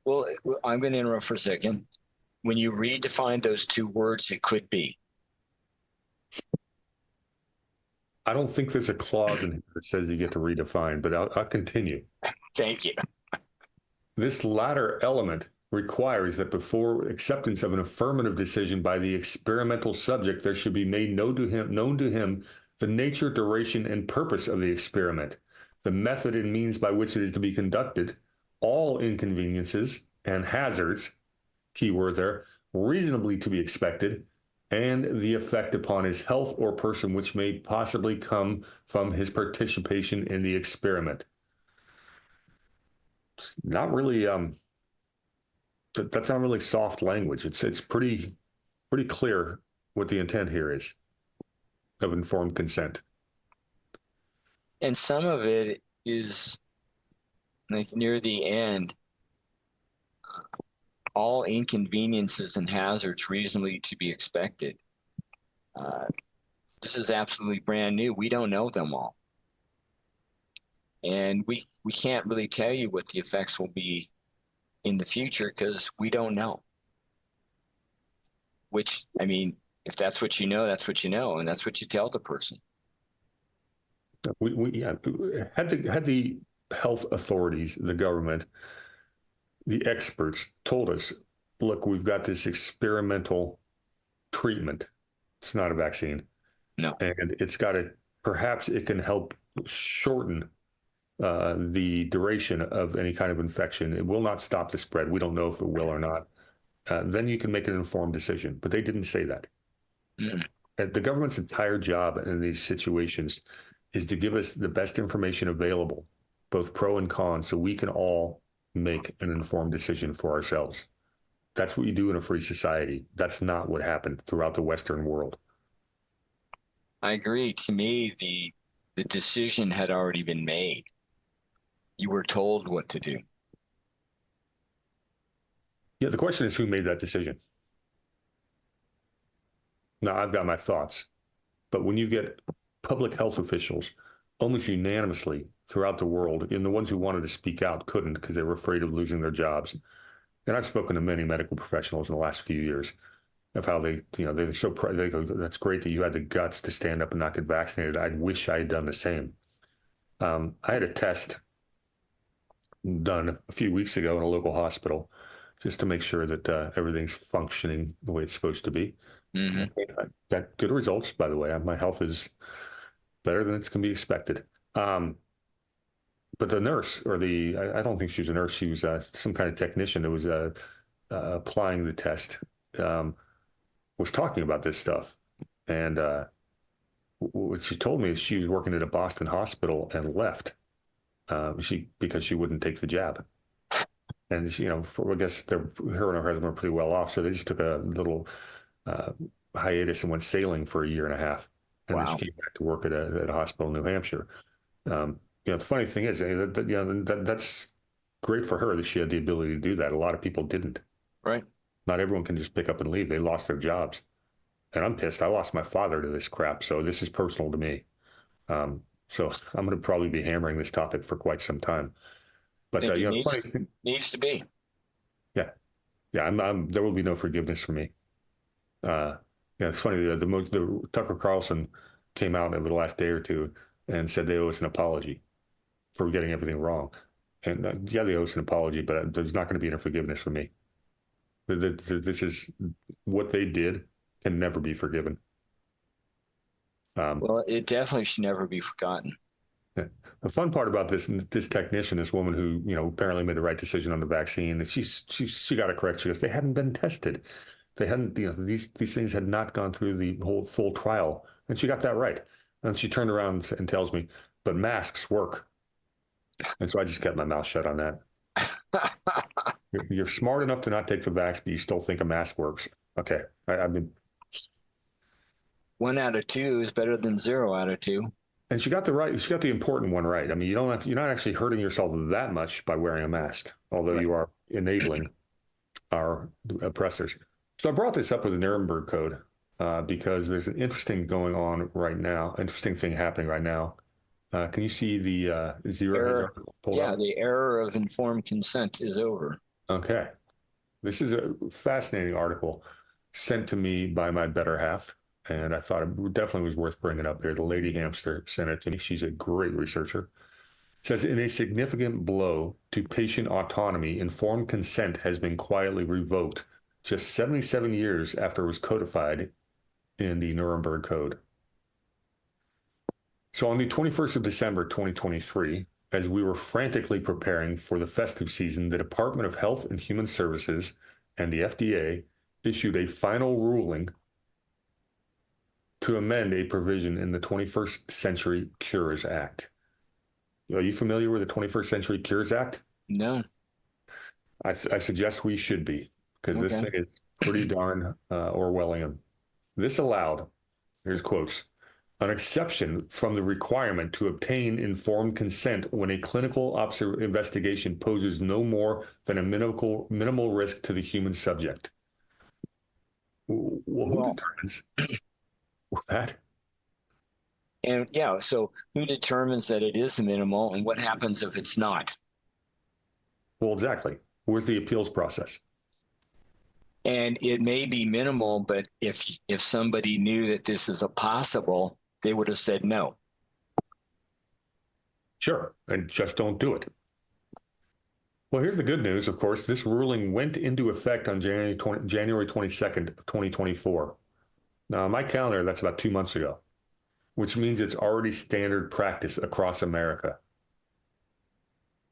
Well, I'm going to interrupt for a second. When you redefine those two words, it could be. I don't think there's a clause in here that says you get to redefine, but I'll continue. Thank you. This latter element requires that before acceptance of an affirmative decision by the experimental subject, there should be made known to him the nature, duration, and purpose of the experiment, the method and means by which it is to be conducted, all inconveniences and hazards, keyword there, reasonably to be expected, and the effect upon his health or person which may possibly come from his participation in the experiment. It's not really that's not really soft language. It's pretty clear what the intent here is of informed consent. And some of it is like near the end, all inconveniences and hazards reasonably to be expected. This is absolutely brand new. We don't know them all. And we can't really tell you what the effects will be in the future because we don't know. Which, I mean, if that's what you know, that's what you know, and that's what you tell the person. Had the health authorities, the government, the experts told us, look, we've got this experimental treatment. It's not a vaccine. No. And it's got to, perhaps it can help shorten the duration of any kind of infection. It will not stop the spread. We don't know if it will or not. Then you can make an informed decision. But they didn't say that. Mm. The government's entire job in these situations is to give us the best information available, both pro and con, so we can all make an informed decision for ourselves. That's what you do in a free society. That's not what happened throughout the Western world. I agree. To me, the decision had already been made. You were told what to do. Yeah, the question is who made that decision? Now, I've got my thoughts, but when you get public health officials almost unanimously throughout the world, and the ones who wanted to speak out couldn't because they were afraid of losing their jobs. And I've spoken to many medical professionals in the last few years of how they go, that's great that you had the guts to stand up and not get vaccinated. I wish I had done the same. I had a test done a few weeks ago in a local hospital just to make sure that everything's functioning the way it's supposed to be. Mm-hmm. I got good results, by the way. My health is better than it can be expected. But the nurse, I don't think she was a nurse, she was some kind of technician that was applying the test, was talking about this stuff. And what she told me is she was working at a Boston hospital and left because she wouldn't take the jab. And, I guess her and her husband were pretty well off. So they just took a little hiatus and went sailing for a year and a half. And Wow. then she came back to work at a hospital in New Hampshire. The funny thing is, that's great for her that she had the ability to do that. A lot of people didn't. Right. Not everyone can just pick up and leave. They lost their jobs. And I'm pissed. I lost my father to this crap. So this is personal to me. So I'm going to probably be hammering this topic for quite some time. But needs to be. Yeah. There will be no forgiveness for me. It's funny. The Tucker Carlson came out over the last day or two and said they owe us an apology for getting everything wrong. And they owe us an apology, but there's not going to be any forgiveness for me. This is what they did can never be forgiven. Well, it definitely should never be forgotten. The fun part about this technician, this woman who, apparently made the right decision on the vaccine, she got it correct. She goes, they hadn't been tested. They hadn't, these things had not gone through the whole full trial. And she got that right. And she turned around and tells me, but masks work. And so I just kept my mouth shut on that. You're smart enough to not take the vax, but you still think a mask works. Okay. I mean, 1 out of 2 is better than 0 out of 2. And she got the important one right. I mean, you're not actually hurting yourself that much by wearing a mask, although right. You are enabling our oppressors. So I brought this up with the Nuremberg Code because there's an interesting thing happening right now. Can you see the zero? The era of informed consent is over. Okay. This is a fascinating article sent to me by my better half. And I thought it definitely was worth bringing up here. The Lady Hamster sent it to me. She's a great researcher. It says, in a significant blow to patient autonomy, informed consent has been quietly revoked just 77 years after it was codified in the Nuremberg Code. So on the 21st of December, 2023, as we were frantically preparing for the festive season, the Department of Health and Human Services and the FDA issued a final ruling to amend a provision in the 21st Century Cures Act. Are you familiar with the 21st Century Cures Act? No. I suggest we should be, because this thing is pretty darn Orwellian. This allowed, here's quotes, an exception from the requirement to obtain informed consent when a clinical investigation poses no more than a minimal risk to the human subject. Well, who determines that? And yeah, so who determines that it is minimal, and what happens if it's not? Well, exactly. Where's the appeals process? And it may be minimal, but if somebody knew that this is a possible, they would have said no. Sure, and just don't do it. Well, here's the good news, of course. This ruling went into effect on January 22nd of 2024. Now, on my calendar, that's about 2 months ago, which means it's already standard practice across America.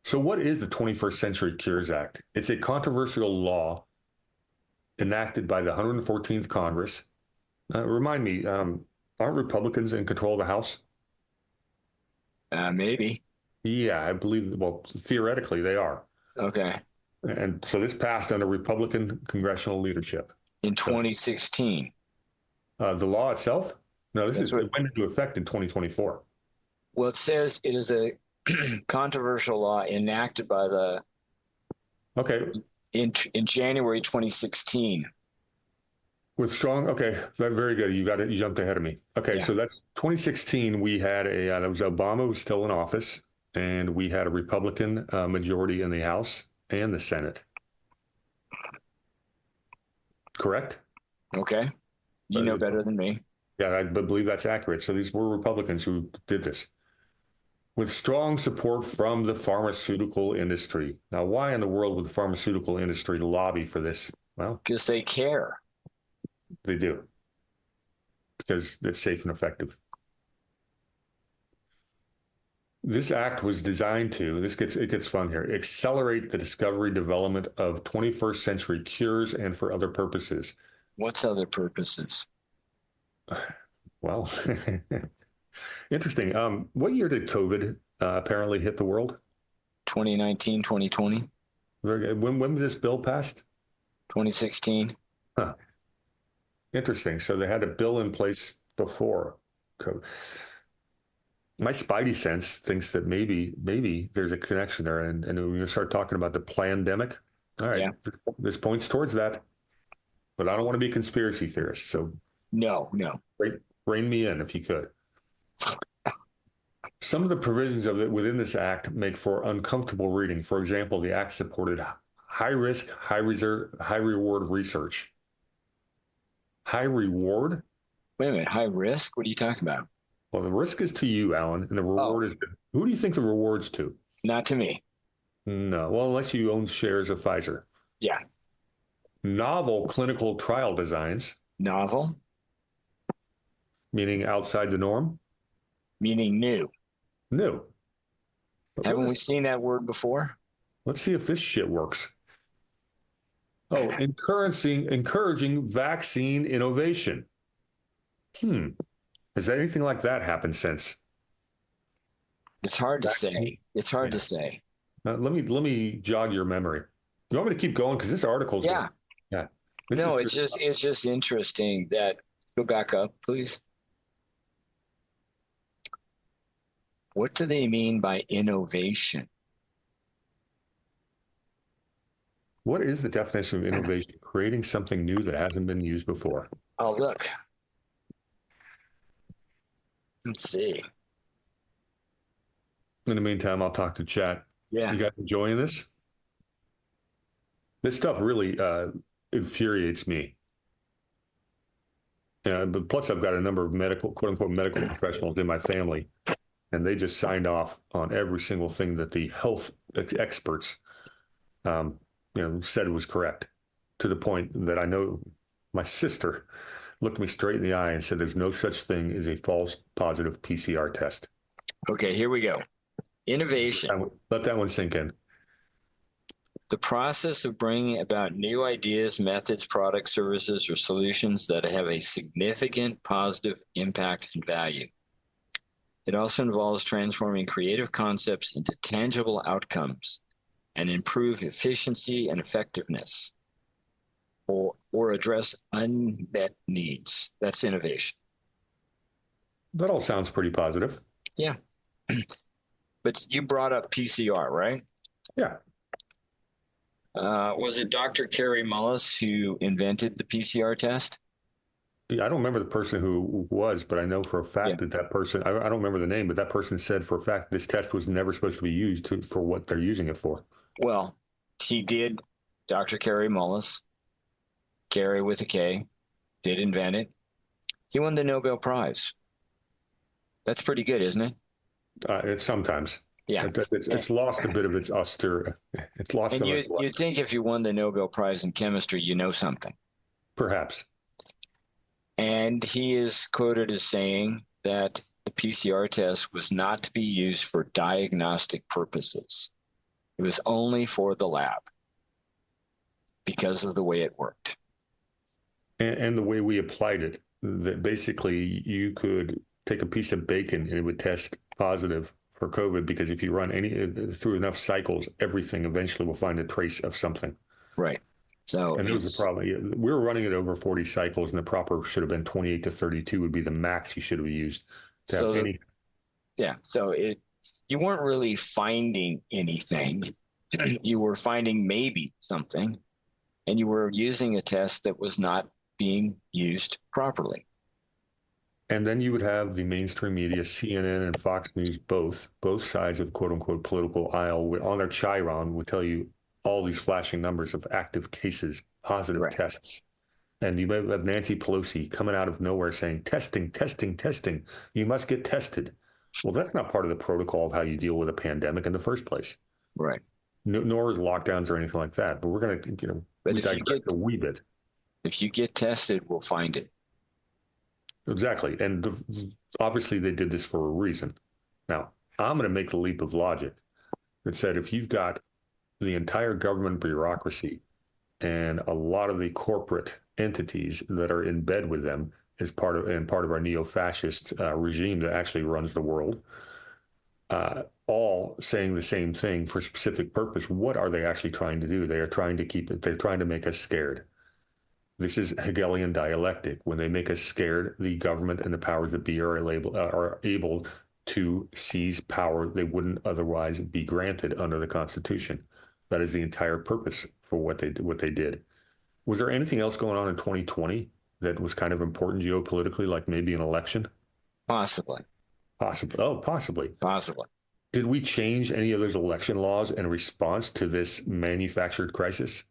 So what is the 21st Century Cures Act? It's a controversial law enacted by the 114th Congress. Remind me, aren't Republicans in control of the House? Maybe. Yeah, I believe, well, theoretically they are. Okay. And so this passed under Republican congressional leadership. In 2016. The law itself? No, it went into effect in 2024. Well, it says it is a controversial law enacted by the in January 2016. With strong, very good. You got it. You jumped ahead of me. Okay, so that's 2016. We had that was Obama was still in office, and we had a Republican majority in the House and the Senate. Correct? Okay. You know better than me. Yeah, I believe that's accurate. So these were Republicans who did this, with strong support from the pharmaceutical industry. Now, why in the world would the pharmaceutical industry lobby for this? Well, because they care. They do. Because it's safe and effective. This act was designed to, it gets fun here, accelerate the discovery development of 21st century cures and for other purposes. What's other purposes? Well, interesting. What year did COVID apparently hit the world? 2019, 2020. When was this bill passed? 2016. Huh. Interesting. So they had a bill in place before COVID. My spidey sense thinks that maybe there's a connection there. And when you start talking about the plandemic, all right, this points towards that. But I don't want to be a conspiracy theorist. So no. Rein me in if you could. Some of the provisions of it within this act make for uncomfortable reading. For example, the act supported high risk, high reward research. High reward? Wait a minute, high risk? What are you talking about? Well, the risk is to you, Alan, and the reward is to, who do you think the reward's to? Not to me. No, well, unless you own shares of Pfizer. Yeah. Novel clinical trial designs. Novel? Meaning outside the norm? Meaning new. New. Haven't we seen that word before? Let's see if this shit works. Oh, encouraging vaccine innovation. Has anything like that happened since? It's hard to say. It's hard to say. Let me jog your memory. You want me to keep going because this article's yeah. No, it's just interesting that. Go back up, please. What do they mean by innovation? What is the definition of innovation? Creating something new that hasn't been used before. Oh, look. Let's see. In the meantime, I'll talk to chat. Yeah. You guys enjoying this? This stuff really infuriates me. But plus, I've got a number of quote unquote medical professionals in my family, and they just signed off on every single thing that the health experts said was correct, to the point that I know my sister looked me straight in the eye and said there's no such thing as a false positive PCR test. Okay, here we go. Innovation. Let that one sink in. The process of bringing about new ideas, methods, products, services, or solutions that have a significant positive impact and value. It also involves transforming creative concepts into tangible outcomes and improve efficiency and effectiveness, or address unmet needs. That's innovation. That all sounds pretty positive. Yeah. But you brought up PCR, right? Yeah. Was it Dr. Kerry Mullis who invented the PCR test? I don't remember the person who was, but I know for a fact that person, I don't remember the name, but that person said for a fact this test was never supposed to be used for what they're using it for. Well, he did. Dr. Kerry Mullis, Kerry with a K, did invent it. He won the Nobel Prize. That's pretty good, isn't it? It's sometimes. Yeah. It's lost a bit of its austere. It's lost and some of its luster. You'd think if you won the Nobel Prize in chemistry, you know something. Perhaps. And he is quoted as saying that the PCR test was not to be used for diagnostic purposes. It was only for the lab because of the way it worked. And the way we applied it, that basically you could take a piece of bacon and it would test positive for COVID, because if you run through enough cycles, everything eventually will find a trace of something. Right. So, and it was a problem. We were running it over 40 cycles, and the proper should have been 28 to 32 would be the max you should have used to have any. Yeah. So you weren't really finding anything. You were finding maybe something, and you were using a test that was not being used properly. And then you would have the mainstream media, CNN and Fox News, both sides of quote unquote political aisle on their chyron would tell you all these flashing numbers of active cases, positive tests. And you might have Nancy Pelosi coming out of nowhere saying, testing, testing, testing. You must get tested. Well, that's not part of the protocol of how you deal with a pandemic in the first place. Right. Nor lockdowns or anything like that. But we're going to, but if you get a wee bit. If you get tested, we'll find it. Exactly. And obviously they did this for a reason. Now, I'm going to make the leap of logic that said if you've got the entire government bureaucracy and a lot of the corporate entities that are in bed with them as part of our neo-fascist regime that actually runs the world, all saying the same thing for a specific purpose, what are they actually trying to do? They are trying to they're trying to make us scared. This is Hegelian dialectic. When they make us scared, the government and the powers that be are able to seize power they wouldn't otherwise be granted under the Constitution. That is the entire purpose for what they did. Was there anything else going on in 2020 that was kind of important geopolitically, like maybe an election? Possibly. Possibly. Oh, possibly. Possibly. Did we change any of those election laws in response to this manufactured crisis?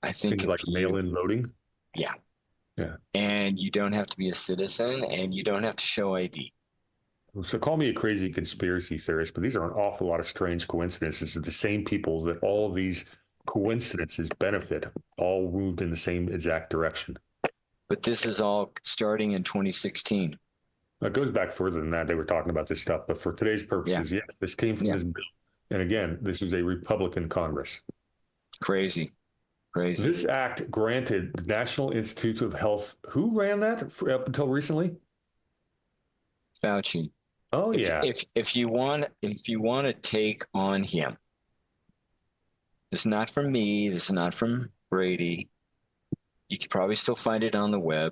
I think things like mail-in voting. Yeah. Yeah. And you don't have to be a citizen, and you don't have to show ID. So call me a crazy conspiracy theorist, but these are an awful lot of strange coincidences of the same people that all of these coincidences benefit, all moved in the same exact direction. But this is all starting in 2016. It goes back further than that. They were talking about this stuff, but for today's purposes, yes, this came from this bill. And again, this is a Republican Congress. Crazy. This act granted the National Institutes of Health. Who ran that up until recently? Fauci. Oh, If you want to take on him, this is not from me. This is not from Brady. You could probably still find it on the web.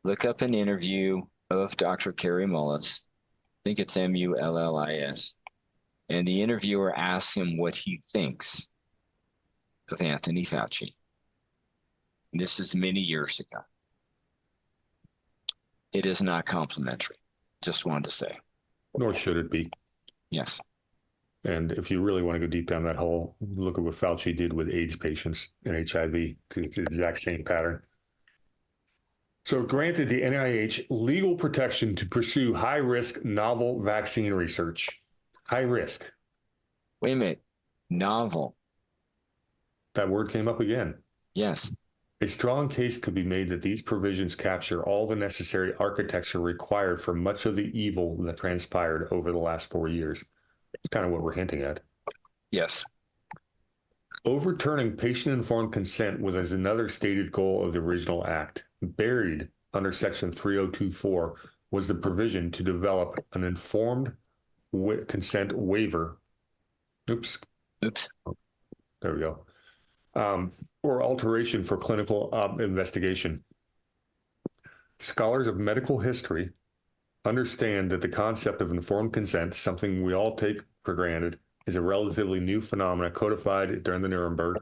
Look up an interview of Dr. Kerry Mullis. I think it's Mullis. And the interviewer asks him what he thinks of Anthony Fauci. And this is many years ago. It is not complimentary. Just wanted to say. Nor should it be. Yes. And if you really want to go deep down that hole, look at what Fauci did with AIDS patients and HIV, because it's the exact same pattern. So it granted the NIH legal protection to pursue high-risk novel vaccine research. High risk. Wait a minute. Novel. That word came up again. Yes. A strong case could be made that these provisions capture all the necessary architecture required for much of the evil that transpired over the last 4 years. It's kind of what we're hinting at. Yes. Overturning patient-informed consent was another stated goal of the original act. Buried under Section 3024 was the provision to develop an informed consent waiver. Oops. There we go. Or alteration for clinical investigation. Scholars of medical history understand that the concept of informed consent, something we all take for granted, is a relatively new phenomenon codified during the Nuremberg.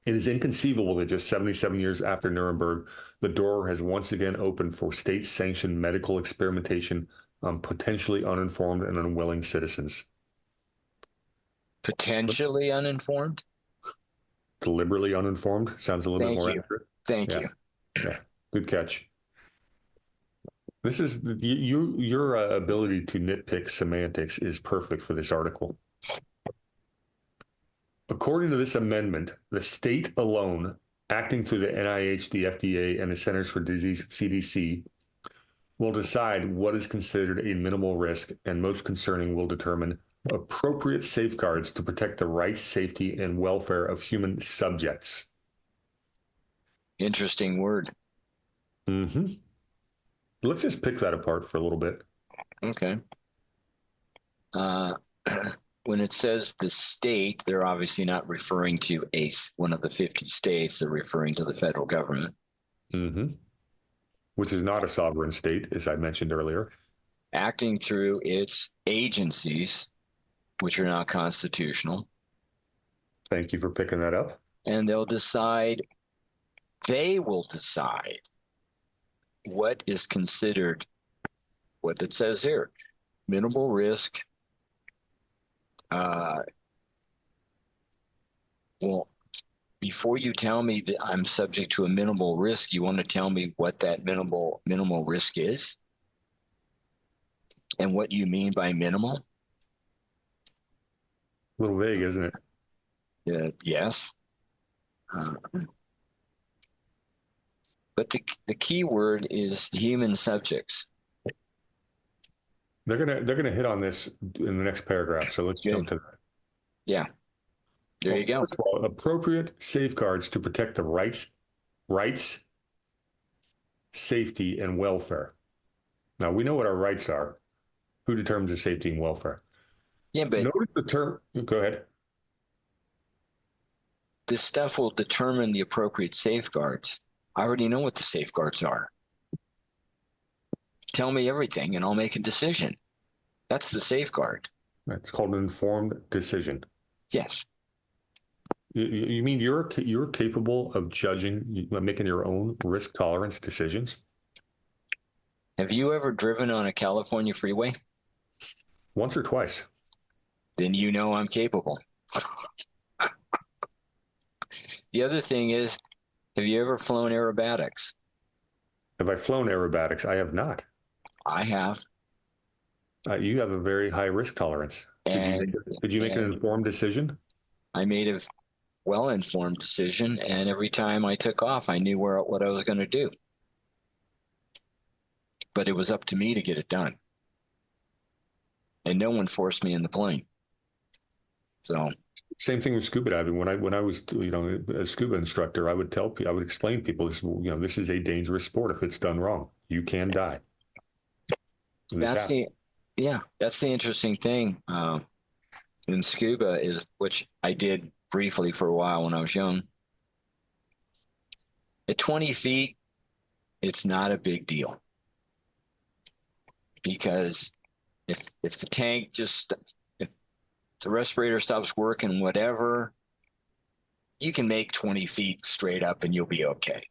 It is inconceivable that just 77 years after Nuremberg, the door has once again opened for state-sanctioned medical experimentation on potentially uninformed and unwilling citizens. Potentially uninformed? Deliberately uninformed sounds a little bit more accurate. Thank you. Yeah, good catch. This is your ability to nitpick semantics is perfect for this article. According to this amendment, the state alone, acting through the NIH, the FDA, and the Centers for Disease (CDC), will decide what is considered a minimal risk, and most concerning, will determine appropriate safeguards to protect the rights, safety, and welfare of human subjects. Interesting word. Mm-hmm. Let's just pick that apart for a little bit. Okay. When it says the state, they're obviously not referring to one of the 50 states. They're referring to the federal government. Mm-hmm. Which is not a sovereign state, as I mentioned earlier. Acting through its agencies, which are not constitutional. Thank you for picking that up. And they will decide what is considered, what it says here, minimal risk. Well, before you tell me that I'm subject to a minimal risk, you want to tell me what that minimal risk is and what you mean by minimal? A little vague, isn't it? Yes. But the key word is human subjects. They're gonna hit on this in the next paragraph. So let's jump to that. Yeah. There you go. First of all, appropriate safeguards to protect the rights, safety, and welfare. Now we know what our rights are. Who determines the safety and welfare? Yeah, but notice the term. Go ahead. This stuff will determine the appropriate safeguards. I already know what the safeguards are. Tell me everything and I'll make a decision. That's the safeguard. It's called an informed decision. Yes. You mean you're capable of judging, making your own risk tolerance decisions? Have you ever driven on a California freeway? Once or twice. Then you know I'm capable. The other thing is, have you ever flown aerobatics? Have I flown aerobatics? I have not. I have. You have a very high risk tolerance. Did you make an informed decision? I made a well-informed decision, and every time I took off, I knew what I was going to do. But it was up to me to get it done. And no one forced me in the plane. So same thing with scuba diving. When I was a scuba instructor, I would explain to people this is a dangerous sport. If it's done wrong, you can die. That's the interesting thing in scuba is, which I did briefly for a while when I was young. At 20 feet, it's not a big deal, because if the tank if the respirator stops working, whatever, you can make 20 feet straight up and you'll be okay.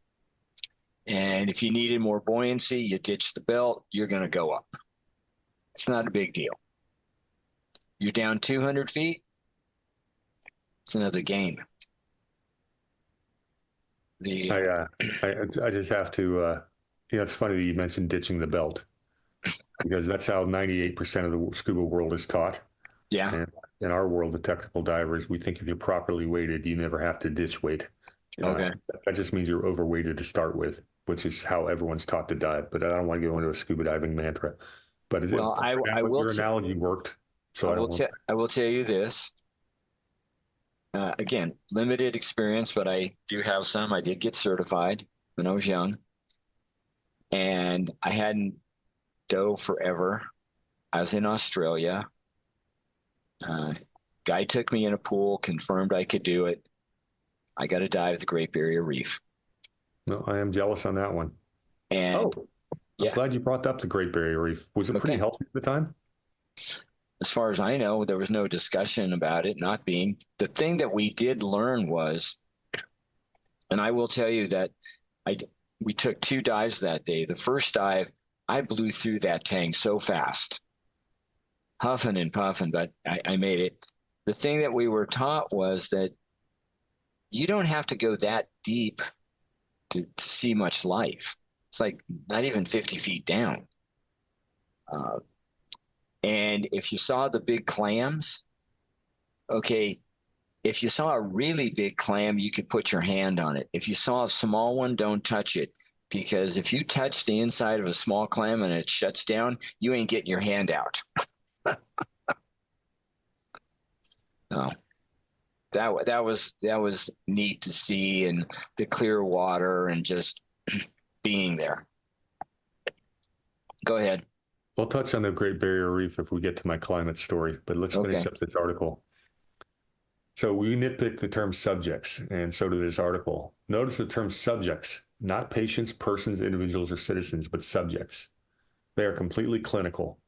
And if you needed more buoyancy, you ditch the belt, you're going to go up. It's not a big deal. You're down 200 feet, it's another game. I just have to, it's funny that you mentioned ditching the belt, because that's how 98% of the scuba world is taught. Yeah. And in our world, the technical divers, we think if you're properly weighted, you never have to ditch weight. Okay. That just means you're overweighted to start with, which is how everyone's taught to dive. But I don't want to go into a scuba diving mantra. But I will your analogy worked. So I will tell you this. Again, limited experience, but I do have some. I did get certified when I was young, and I hadn't dove forever. I was in Australia. Uh, Guy took me in a pool, confirmed I could do it. I got to dive at the Great Barrier Reef. No, I am jealous on that one. And Oh, I'm yeah, glad you brought up the Great Barrier Reef. Was it pretty okay. healthy at the time? As far as I know, there was no discussion about it not being. The thing that we did learn was, and I will tell you that I we took two dives that day. The first dive, I blew through that tank so fast, huffing and puffing, but I made it. The thing that we were taught was that you don't have to go that deep to see much life. It's like not even 50 feet down. Uh, and if you saw the big clams, okay, if you saw a really big clam, you could put your hand on it. If you saw a small one, don't touch it. Because if you touch the inside of a small clam and it shuts down, you ain't getting your hand out. No, that was neat to see, and the clear water and just being there. Go ahead. We'll touch on the Great Barrier Reef if we get to my climate story, but let's finish Okay. up this article. So we nitpick the term subjects, and so did this article. Notice the term subjects, not patients, persons, individuals, or citizens, but subjects. They are completely clinical.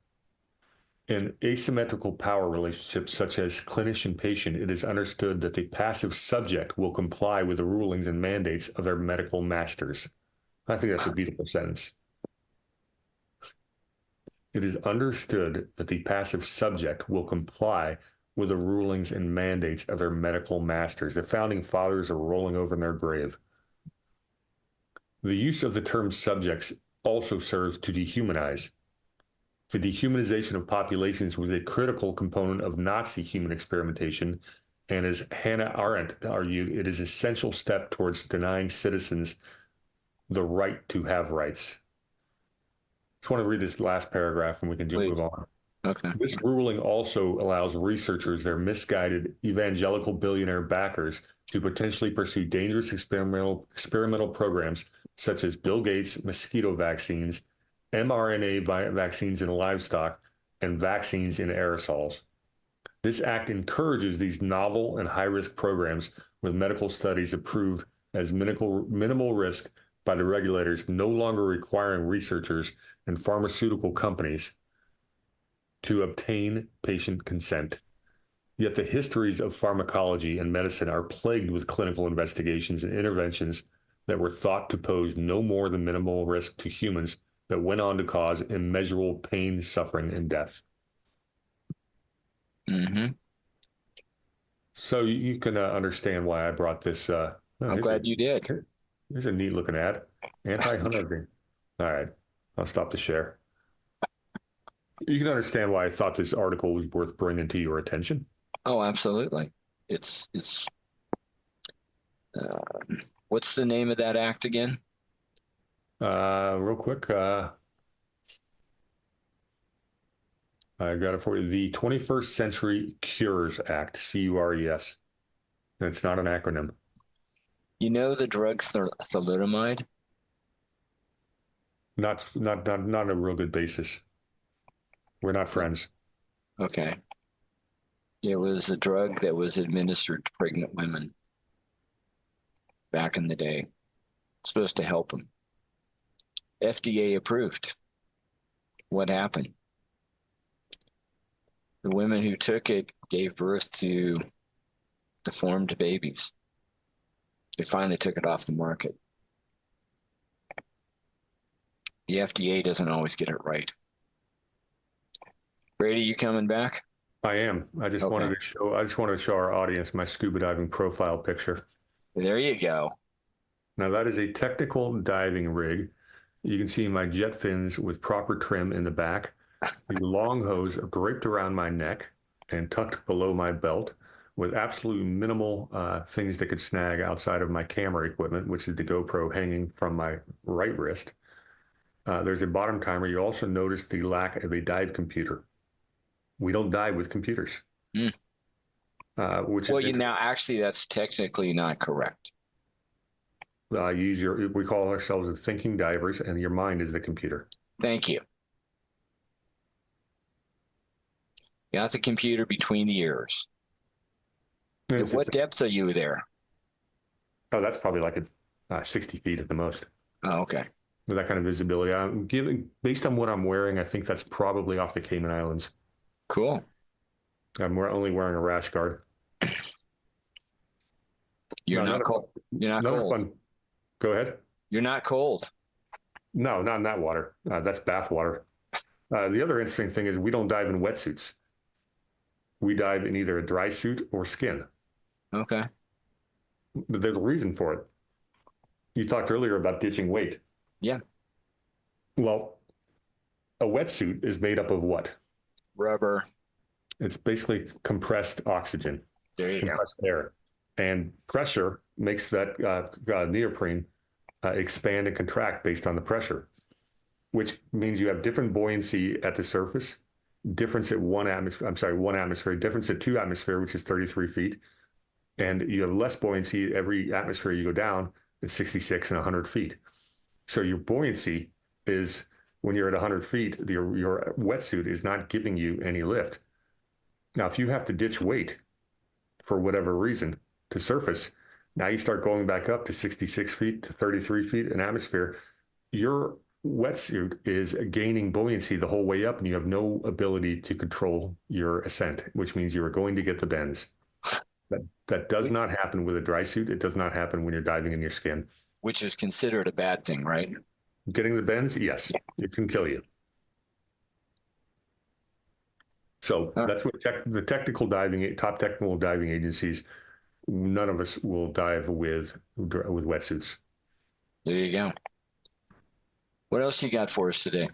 In asymmetrical power relationships, such as clinician-patient, it is understood that the passive subject will comply with the rulings and mandates of their medical masters. I think that's a beautiful sentence. It is understood that the passive subject will comply with the rulings and mandates of their medical masters. The founding fathers are rolling over in their grave. The use of the term subjects also serves to dehumanize. The dehumanization of populations was a critical component of Nazi human experimentation, and as Hannah Arendt argued, it is an essential step towards denying citizens the right to have rights. Just want to read this last paragraph and we can move Please. on. Okay. This ruling also allows researchers, their misguided evangelical billionaire backers, to potentially pursue dangerous experimental programs such as Bill Gates' mosquito vaccines, mRNA vaccines in livestock, and vaccines in aerosols. This act encourages these novel and high-risk programs with medical studies approved as minimal risk by the regulators, no longer requiring researchers and pharmaceutical companies to obtain patient consent. Yet the histories of pharmacology and medicine are plagued with clinical investigations and interventions that were thought to pose no more than minimal risk to humans that went on to cause immeasurable pain, suffering, and death. Mm-hmm. So you can understand why I brought this. I'm glad you did. Here's a neat looking ad. Anti-hunting. All right, I'll stop the share. You can understand why I thought this article was worth bringing to your attention. Oh, absolutely. It's what's the name of that act again? Real quick, I got it for you. The 21st Century Cures Act, CURES. And it's not an acronym. You know the drug thalidomide? Not a real good basis. We're not friends. Okay. It was a drug that was administered to pregnant women back in the day. It's supposed to help them. FDA approved. What happened? The women who took it gave birth to deformed babies. They finally took it off the market. The FDA doesn't always get it right. Brady, you coming back? I am. I just wanted to show our audience my scuba diving profile picture. There you go. Now that is a technical diving rig. You can see my jet fins with proper trim in the back. The long hose draped around my neck and tucked below my belt with absolutely minimal things that could snag outside of my camera equipment, which is the GoPro hanging from my right wrist. There's a bottom timer. You also notice the lack of a dive computer. We don't dive with computers. which Well, is now actually that's technically not correct. we call ourselves the thinking divers, and your mind is the computer. Thank you. Got the computer between the ears. At what depth are you there? Oh, that's probably like 60 feet at the most. Oh, okay. With that kind of visibility. Based on what I'm wearing, I think that's probably off the Cayman Islands. Cool. I'm only wearing a rash guard. You're not cold. You're not cold. Fun. Go ahead. You're not cold. No, not in that water. That's bath water. The other interesting thing is we don't dive in wetsuits. We dive in either a dry suit or skin. Okay. There's a reason for it. You talked earlier about ditching weight. Yeah. Well, a wetsuit is made up of what? Rubber. It's basically compressed oxygen. There you compressed air. And pressure makes that neoprene expand and contract based on the pressure, which means you have different buoyancy at the surface, difference at one atmosphere, difference at 2 atmosphere, which is 33 feet. And you have less buoyancy every atmosphere you go down at 66 and 100 feet. So your buoyancy is, when you're at 100 feet, your wetsuit is not giving you any lift. Now, if you have to ditch weight for whatever reason to surface, now you start going back up to 66 feet to 33 feet in atmosphere. Your wetsuit is gaining buoyancy the whole way up, and you have no ability to control your ascent, which means you are going to get the bends. That does not happen with a dry suit. It does not happen when you're diving in your skin. Which is considered a bad thing, right? Getting the bends, yes, it can kill you. So that's what the top technical diving agencies, none of us will dive with wetsuits. There you go. What else you got for us today?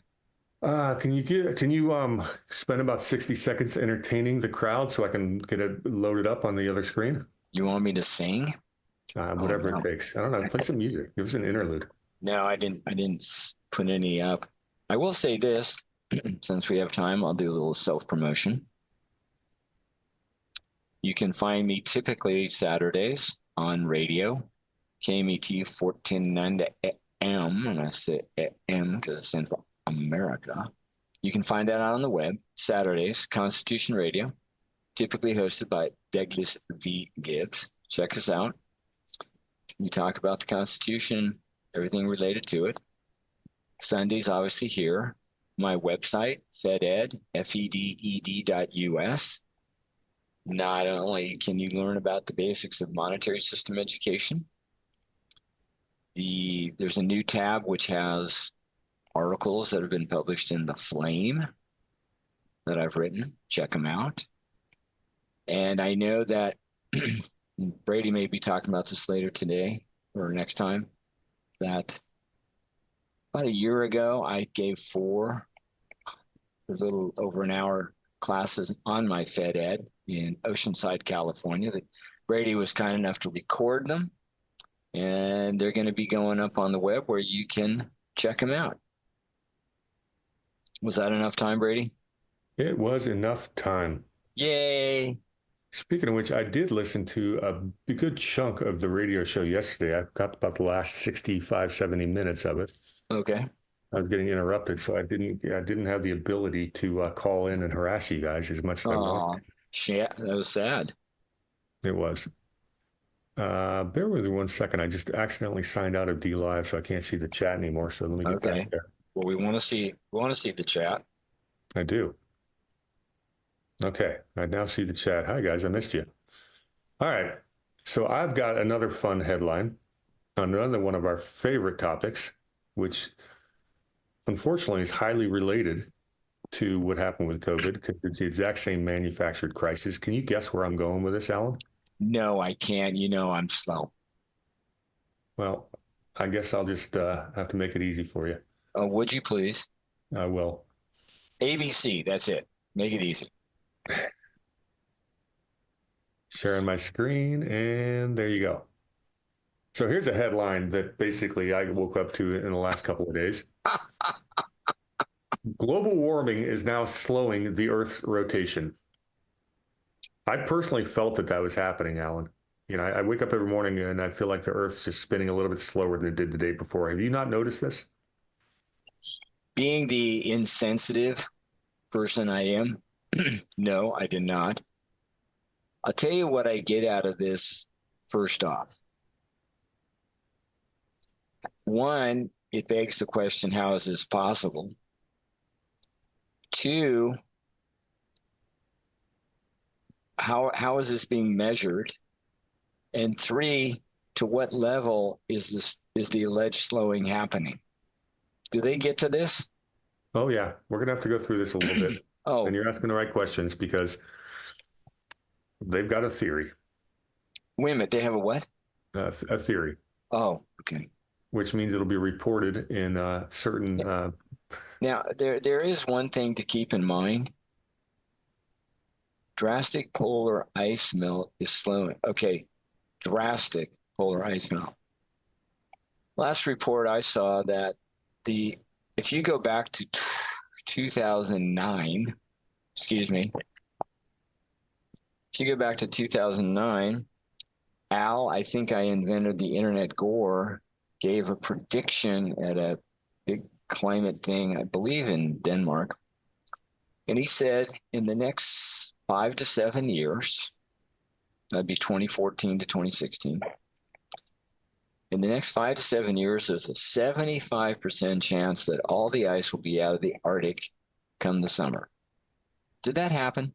Can you spend about 60 seconds entertaining the crowd so I can get it loaded up on the other screen? You want me to sing? Whatever it takes. I don't know. Play some music. Give us an interlude. No, I didn't put any up. I will say this, since we have time, I'll do a little self-promotion. You can find me typically Saturdays on radio, KMET 1490 AM, and I say AM because it's in America. You can find that out on the web, Saturdays, Constitution Radio, typically hosted by Douglas V. Gibbs. Check us out. We talk about the Constitution, everything related to it. Sundays, obviously, here. My website, FedEd, FEDED.us. Not only can you learn about the basics of monetary system education, there's a new tab which has articles that have been published in The Flame that I've written. Check them out. And I know that Brady may be talking about this later today or next time, that about a year ago, I gave 4 a little over an hour classes on my FedEd in Oceanside, California. That Brady was kind enough to record them, and they're going to be going up on the web where you can check them out. Was that enough time, Brady? It was enough time. Yay. Speaking of which, I did listen to a good chunk of the radio show yesterday. I got about the last 65, 70 minutes of it. Okay. I was getting interrupted, so I didn't have the ability to call in and harass you guys as much as I wanted. Shit, that was sad. It was. Bear with me 1 second. I just accidentally signed out of DLive, so I can't see the chat anymore. So let me get back there. Well, we want to see the chat. I do. Okay, I now see the chat. Hi guys, I missed you. All right, so I've got another fun headline on another one of our favorite topics, which unfortunately is highly related to what happened with COVID because it's the exact same manufactured crisis. Can you guess where I'm going with this, Alan? No, I can't. You know I'm slow. Well, I guess I'll just have to make it easy for you. Would you please? I will. ABC, that's it. Make it easy. Sharing my screen, and there you go. So here's a headline that basically I woke up to in the last couple of days. Global warming is now slowing the Earth's rotation. I personally felt that was happening, Alan. You know, I wake up every morning and I feel like the Earth's just spinning a little bit slower than it did the day before. Have you not noticed this? Being the insensitive person I am, no, I did not. I'll tell you what I get out of this first off. One, it begs the question, how is this possible? Two, how is this being measured? And three, to what level is the alleged slowing happening? Do they get to this? Oh, yeah. We're going to have to go through this a little bit. Oh, And you're asking the right questions because they've got a theory. wait a minute. They have a what? A theory. Oh, okay. Which means it'll be reported in certain. Now, there is one thing to keep in mind. Drastic polar ice melt is slowing. Okay, drastic polar ice melt. Last report I saw that if you go back to 2009, excuse me, if you go back to 2009, I think I invented the internet Gore, gave a prediction at a big climate thing, I believe in Denmark. And he said in the next 5 to 7 years, that'd be 2014 to 2016. In the next 5 to 7 years, there's a 75% chance that all the ice will be out of the Arctic come the summer. Did that happen?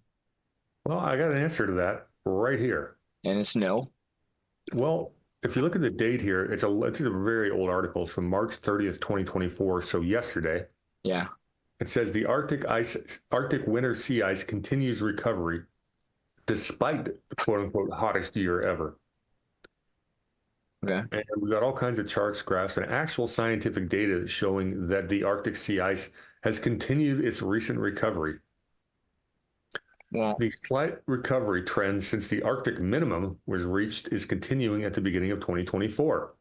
Well, I got an answer to that right here. And it's no. Well, if you look at the date here, it's a very old article. It's from March 30th, 2024. So yesterday. Yeah. It says the Arctic winter sea ice continues recovery despite the quote unquote hottest year ever. Okay. And we've got all kinds of charts, graphs, and actual scientific data showing that the Arctic sea ice has continued its recent recovery. Well, the slight recovery trend since the Arctic minimum was reached is continuing at the beginning of 2024,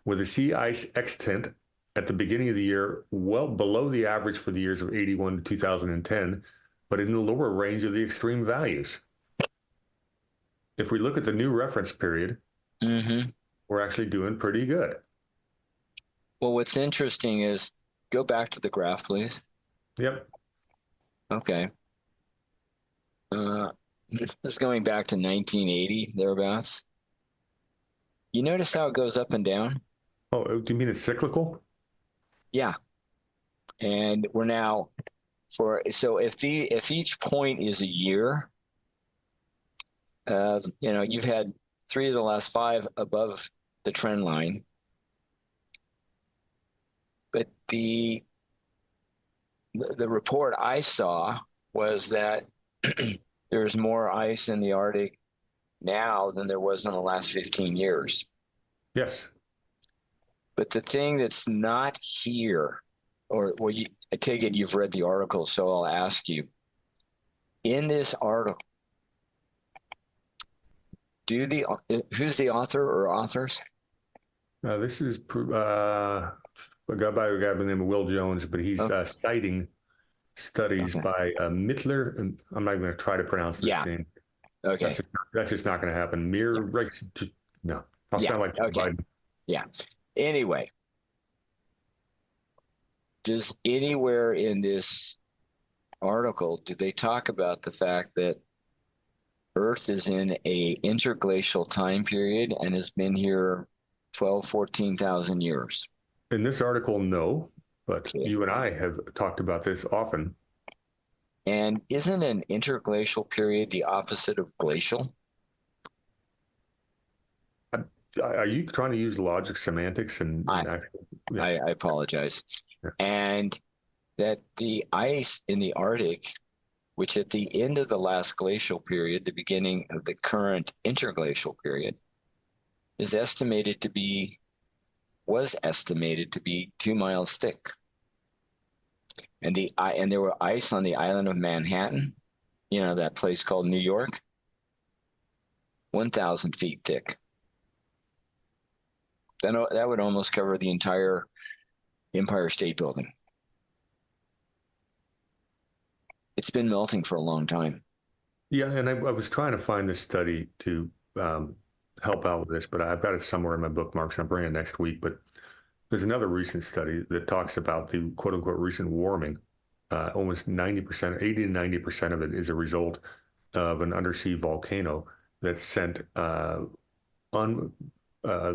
with the sea ice extent at the beginning of the year well below the average for the years of 81 to 2010, but in the lower range of the extreme values. If we look at the new reference period, we're actually doing pretty good. Well, what's interesting is, go back to the graph, please. Yep. Okay. This is going back to 1980, thereabouts. You notice how it goes up and down? Oh, do you mean it's cyclical? Yeah. And we're now so if each point is a year, you've had 3 of the last 5 above the trend line. But the report I saw was that there's more ice in the Arctic now than there was in the last 15 years. Yes. But the thing that's not here, I take it you've read the article, so I'll ask you. In this article, who's the author or authors? This is a guy by the name of Will Jones, but he's citing studies by Mittler, and I'm not even going to try to pronounce this name. Okay. That's just not going to happen. No. I'll sound like Biden. Yeah. Anyway, does anywhere in this article do they talk about the fact that Earth is in a interglacial time period and has been here 14,000 years? In this article, no, but you and I have talked about this often. And isn't an interglacial period the opposite of glacial? Are you trying to use logic, semantics, I apologize. Yeah. And that the ice in the Arctic, which at the end of the last glacial period, the beginning of the current interglacial period, was estimated to be 2 miles thick. And there were ice on the island of Manhattan, that place called New York, 1,000 feet thick. That would almost cover the entire Empire State Building. It's been melting for a long time. Yeah, and I was trying to find this study to help out with this, but I've got it somewhere in my bookmarks. I'm bringing it next week. But there's another recent study that talks about the quote unquote recent warming. Almost 90%, 80 to 90% of it is a result of an undersea volcano that sent un, uh,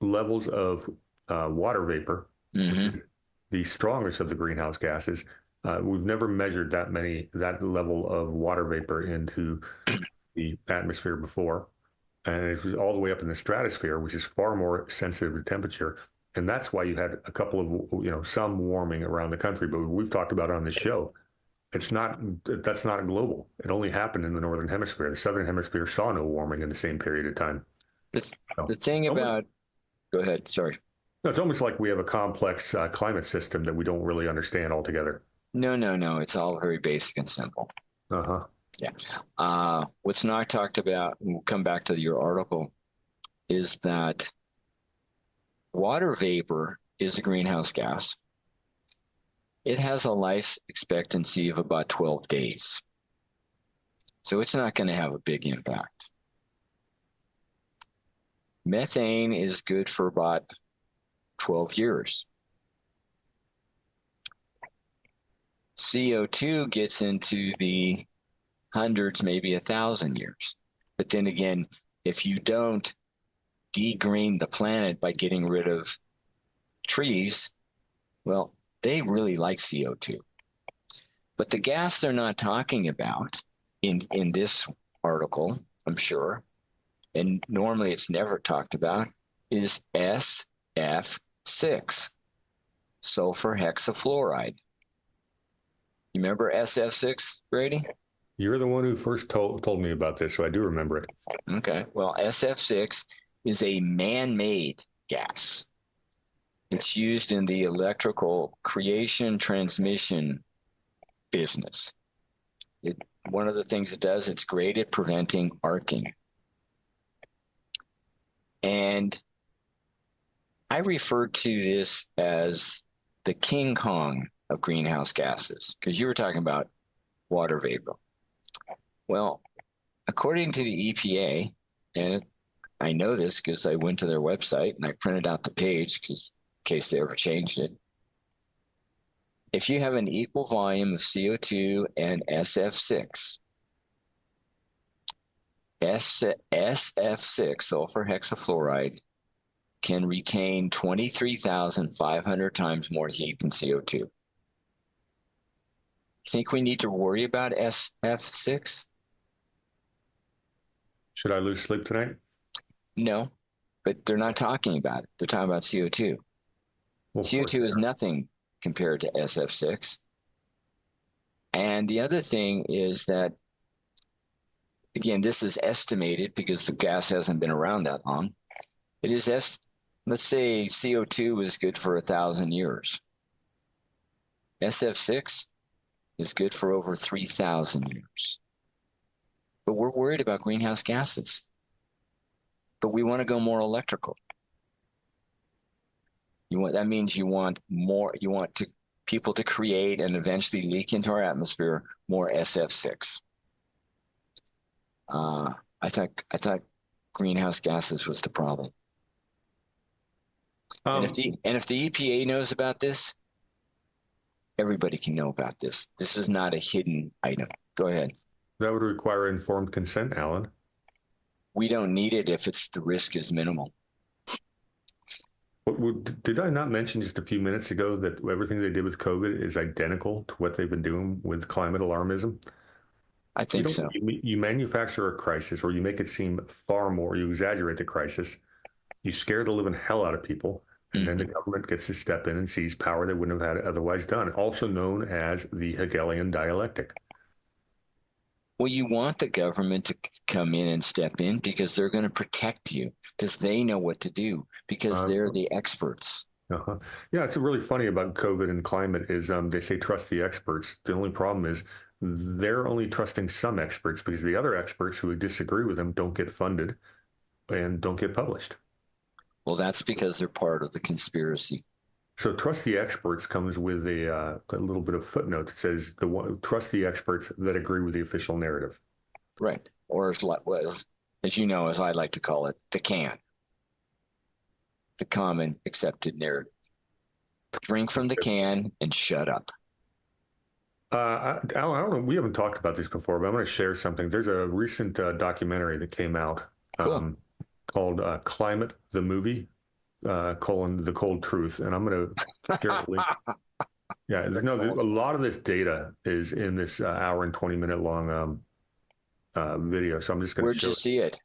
levels of water vapor, which Hmm. is the strongest of the greenhouse gases. We've never measured that level of water vapor into the atmosphere before, and it's all the way up in the stratosphere, which is far more sensitive to temperature. And that's why you had a couple of, some warming around the country. But we've talked about on this show, it's not that's not global. It only happened in the northern hemisphere. The southern hemisphere saw no warming in the same period of time. The, So the thing almost, about, go ahead, sorry. no, it's almost like we have a complex climate system that we don't really understand altogether. No, no, no. It's all very basic and simple. Uh huh. Yeah. What's not talked about, and we'll come back to your article, is that water vapor is a greenhouse gas. It has a life expectancy of about 12 days. So it's not going to have a big impact. Methane is good for about 12 years. CO2 gets into the hundreds, maybe 1,000 years. But then again, if you don't degreen the planet by getting rid of trees, well, they really like CO2. But the gas they're not talking about in this article, I'm sure, and normally it's never talked about, is SF6, sulfur hexafluoride. You remember SF6, Brady? You're the one who first told me about this, so I do remember it. Okay. Well, SF6 is a man-made gas. It's used in the electrical creation transmission business. One of the things it does, it's great at preventing arcing. And I refer to this as the King Kong of greenhouse gases, because you were talking about water vapor. Well, according to the EPA, and I know this because I went to their website and I printed out the page because in case they ever changed it. If you have an equal volume of CO2 and SF6, SF6, sulfur hexafluoride, can retain 23,500 times more heat than CO2. You think we need to worry about SF6? Should I lose sleep tonight? No, but they're not talking about it. They're talking about CO2. Well, of course. CO2 is nothing compared to SF6. And the other thing is that, again, this is estimated because the gas hasn't been around that long. It is, let's say CO2 is good for 1,000 years. SF6 is good for over 3,000 years. But we're worried about greenhouse gases. But we want to go more electrical. That means you want more, people to create and eventually leak into our atmosphere more SF6. I thought greenhouse gases was the problem. And if the EPA knows about this, everybody can know about this. This is not a hidden item. Go ahead. That would require informed consent, Alan. We don't need it if the risk is minimal. Did I not mention just a few minutes ago that everything they did with COVID is identical to what they've been doing with climate alarmism? I think so. You manufacture a crisis, or you make it seem far more, you exaggerate the crisis, you scare the living hell out of people, and then the government gets to step in and seize power they wouldn't have had otherwise done, also known as the Hegelian dialectic. Well, you want the government to come in and step in because they're going to protect you because they know what to do because they're the experts. Yeah, it's really funny about COVID and climate is they say trust the experts. The only problem is they're only trusting some experts because the other experts who disagree with them don't get funded and don't get published. Well, that's because they're part of the conspiracy. So trust the experts comes with a little bit of footnote that says trust the experts that agree with the official narrative. Right. Or as you know, as I like to call it, the common accepted narrative. Drink from the can and shut up. Alan, I don't know. We haven't talked about this before, but I'm going to share something. There's a recent documentary that came out Cool. called Climate, the Movie, The Cold Truth. And I'm going to share a link. Yeah, a lot of this data is in this hour and 20-minute long video. So I'm just going to Where'd you see it?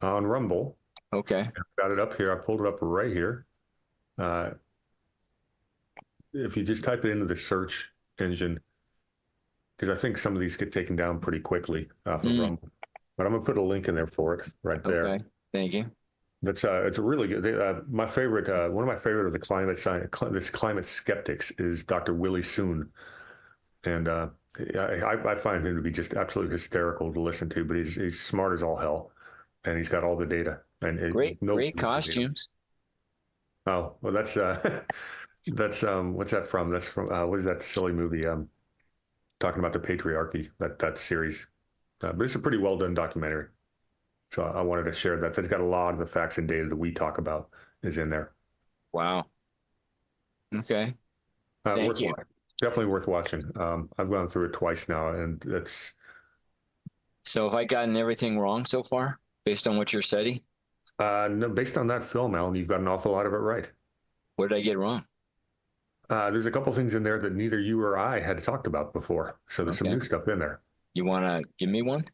On Rumble. Okay. I've got it up here. I pulled it up right here. If you just type it into the search engine, because I think some of these get taken down pretty quickly off of Rumble. But I'm going to put a link in there for it right there. Okay. Thank you. That's it's a really good. My favorite, one of my favorite of the climate skeptics is Dr. Willie Soon, and I find him to be just absolutely hysterical to listen to. But he's smart as all hell, and he's got all the data and great costumes. Oh well, that's what's that from? That's from what is that silly movie? Talking about the patriarchy, that series. But it's a pretty well done documentary. So I wanted to share that. That's got a lot of the facts and data that we talk about is in there. Wow. Okay. Thank you. Definitely worth watching. I've gone through it twice now, and it's. So have I gotten everything wrong so far, based on what you're studying? No, based on that film, Alan, you've got an awful lot of it right. What did I get wrong? There's a couple things in there that neither you or I had talked about before. So there's some new stuff in there. You want to give me one?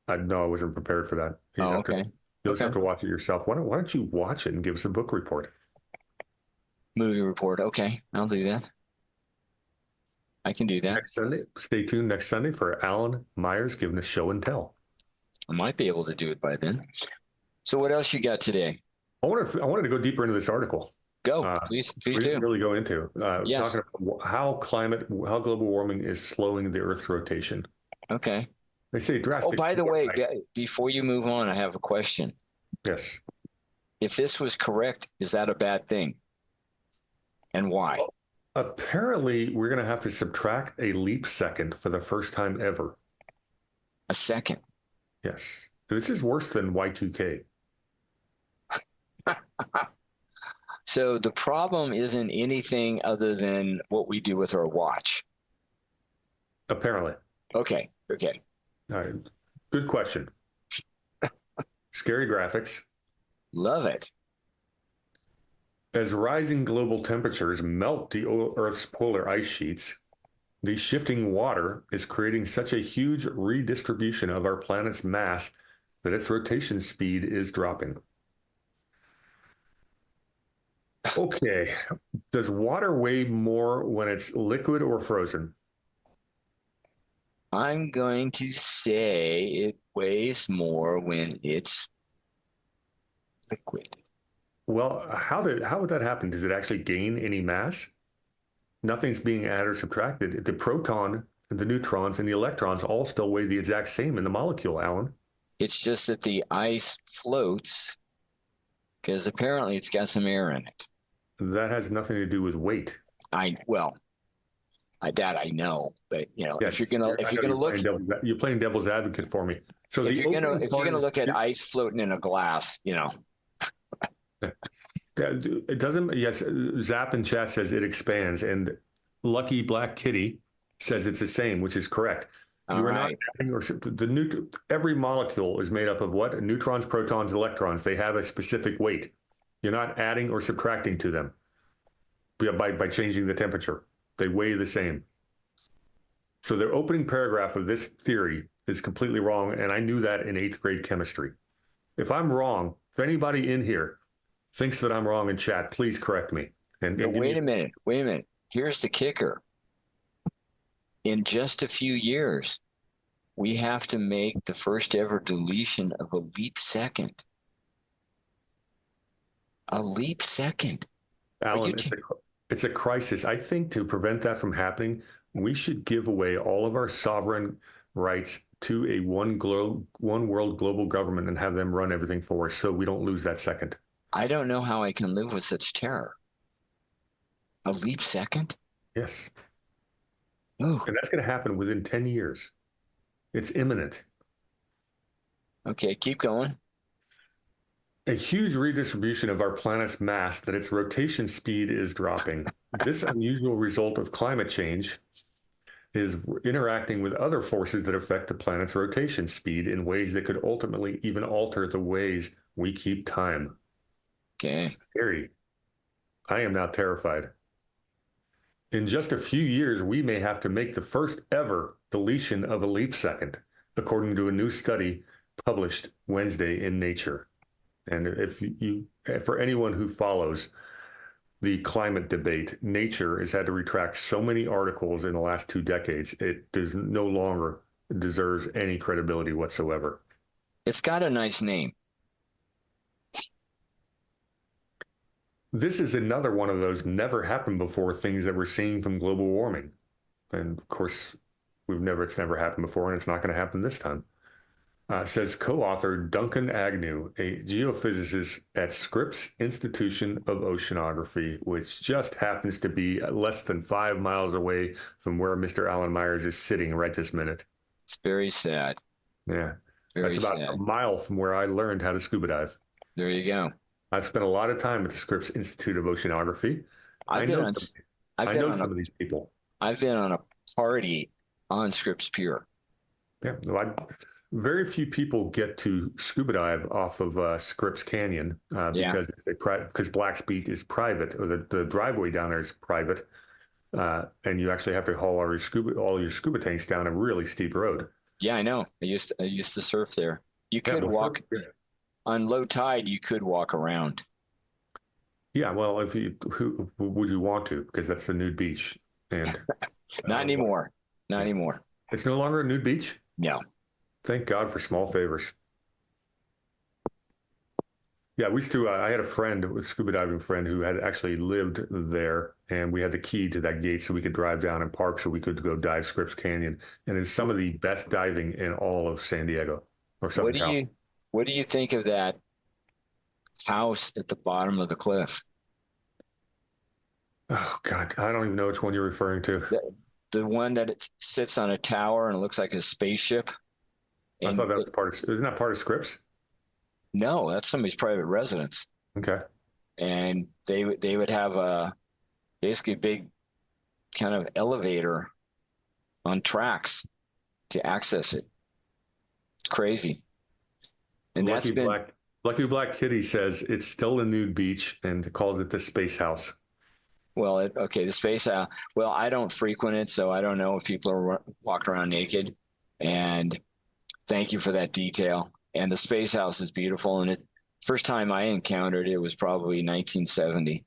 No, I wasn't prepared for that. Okay. You'll just have to watch it yourself. Why don't you watch it and give us a book report? Movie report. Okay, I'll do that. I can do that. Next Sunday. Stay tuned next Sunday for Alan Myers giving us show and tell. I might be able to do it by then. So what else you got today? I wanted to go deeper into this article. Go, please do. Really go into yes. talking about how global warming is slowing the Earth's rotation. Okay. They say drastic. Oh, by the way, before you move on, I have a question. Yes. If this was correct, is that a bad thing? And why? Well, apparently, we're going to have to subtract a leap second for the first time ever. A second? Yes. This is worse than Y2K. So the problem isn't anything other than what we do with our watch. Apparently. Okay. All right. Good question. Scary graphics. Love it. As rising global temperatures melt the Earth's polar ice sheets, the shifting water is creating such a huge redistribution of our planet's mass that its rotation speed is dropping. Okay. Does water weigh more when it's liquid or frozen? I'm going to say it weighs more when it's liquid. Well, how would that happen? Does it actually gain any mass? Nothing's being added or subtracted. The proton, the neutrons, and the electrons all still weigh the exact same in the molecule, Alan. It's just that the ice floats because apparently it's got some air in it. That has nothing to do with weight. I know, but yes, if you're gonna look, you're playing devil's advocate for me. So if you're gonna look at ice floating in a glass, it doesn't. Yes, Zap in chat says it expands, and Lucky Black Kitty says it's the same, which is correct. You are not adding every molecule is made up of what? Neutrons, protons, electrons. They have a specific weight. You're not adding or subtracting to them by changing the temperature. They weigh the same. So the opening paragraph of this theory is completely wrong, and I knew that in 8th grade chemistry. If I'm wrong, if anybody in here thinks that I'm wrong in chat, please correct me. Wait a minute. Here's the kicker. In just a few years, we have to make the first ever deletion of a leap second. A leap second. Alan, it's a crisis. I think to prevent that from happening, we should give away all of our sovereign rights to a one world global government and have them run everything for us so we don't lose that second. I don't know how I can live with such terror. A leap second? Yes. Oh, And that's going to happen within 10 years. It's imminent. okay. Keep going. A huge redistribution of our planet's mass that its rotation speed is dropping. This unusual result of climate change is interacting with other forces that affect the planet's rotation speed in ways that could ultimately even alter the ways we keep time. Okay. Scary. I am now terrified. In just a few years, we may have to make the first ever deletion of a leap second, according to a new study published Wednesday in Nature. And for anyone who follows the climate debate, Nature has had to retract so many articles in the last 2 decades. It does no longer deserves any credibility whatsoever. It's got a nice name. This is another one of those never happened before things that we're seeing from global warming. And of course, it's never happened before, and it's not going to happen this time. Says co-author Duncan Agnew, a geophysicist at Scripps Institution of Oceanography, which just happens to be less than 5 miles away from where Mr. Alan Myers is sitting right this minute. It's very sad. Yeah, Very that's about sad. a mile from where I learned how to scuba dive. There you go. I've spent a lot of time at the Scripps Institute of Oceanography. I've I been know on. some, I've I been know on a. some of these people. I've been on a party on Scripps Pier. Yeah, very few people get to scuba dive off of Scripps Canyon Yeah. because Black's Beach is private, or the driveway down there is private, and you actually have to haul all your scuba tanks down a really steep road. Yeah, I know. I used to surf there. You Yeah, could well, walk on low tide. You could walk around. yeah, well, who would you want to? Because that's the nude beach, and Not anymore. Not anymore. it's no longer a nude beach. No. Thank God for small favors. Yeah, we used to. I had a scuba diving friend, who had actually lived there, and we had the key to that gate so we could drive down and park so we could go dive Scripps Canyon. And it's some of the best diving in all of San Diego or What Southern do Cal. you think of that house at the bottom of the cliff? Oh God, I don't even know which one you're referring to. The one that it sits on a tower and it looks like a spaceship. I thought that And was isn't that part of Scripps? no, that's somebody's private residence. Okay. And they would have a basically big kind of elevator on tracks to access it. It's crazy. And that's Lucky been Black Kitty says it's still a nude beach and calls it the Space House. okay, the space out. Well, I don't frequent it, so I don't know if people are walking around naked. And thank you for that detail. And the space house is beautiful. And first time I encountered it was probably 1970.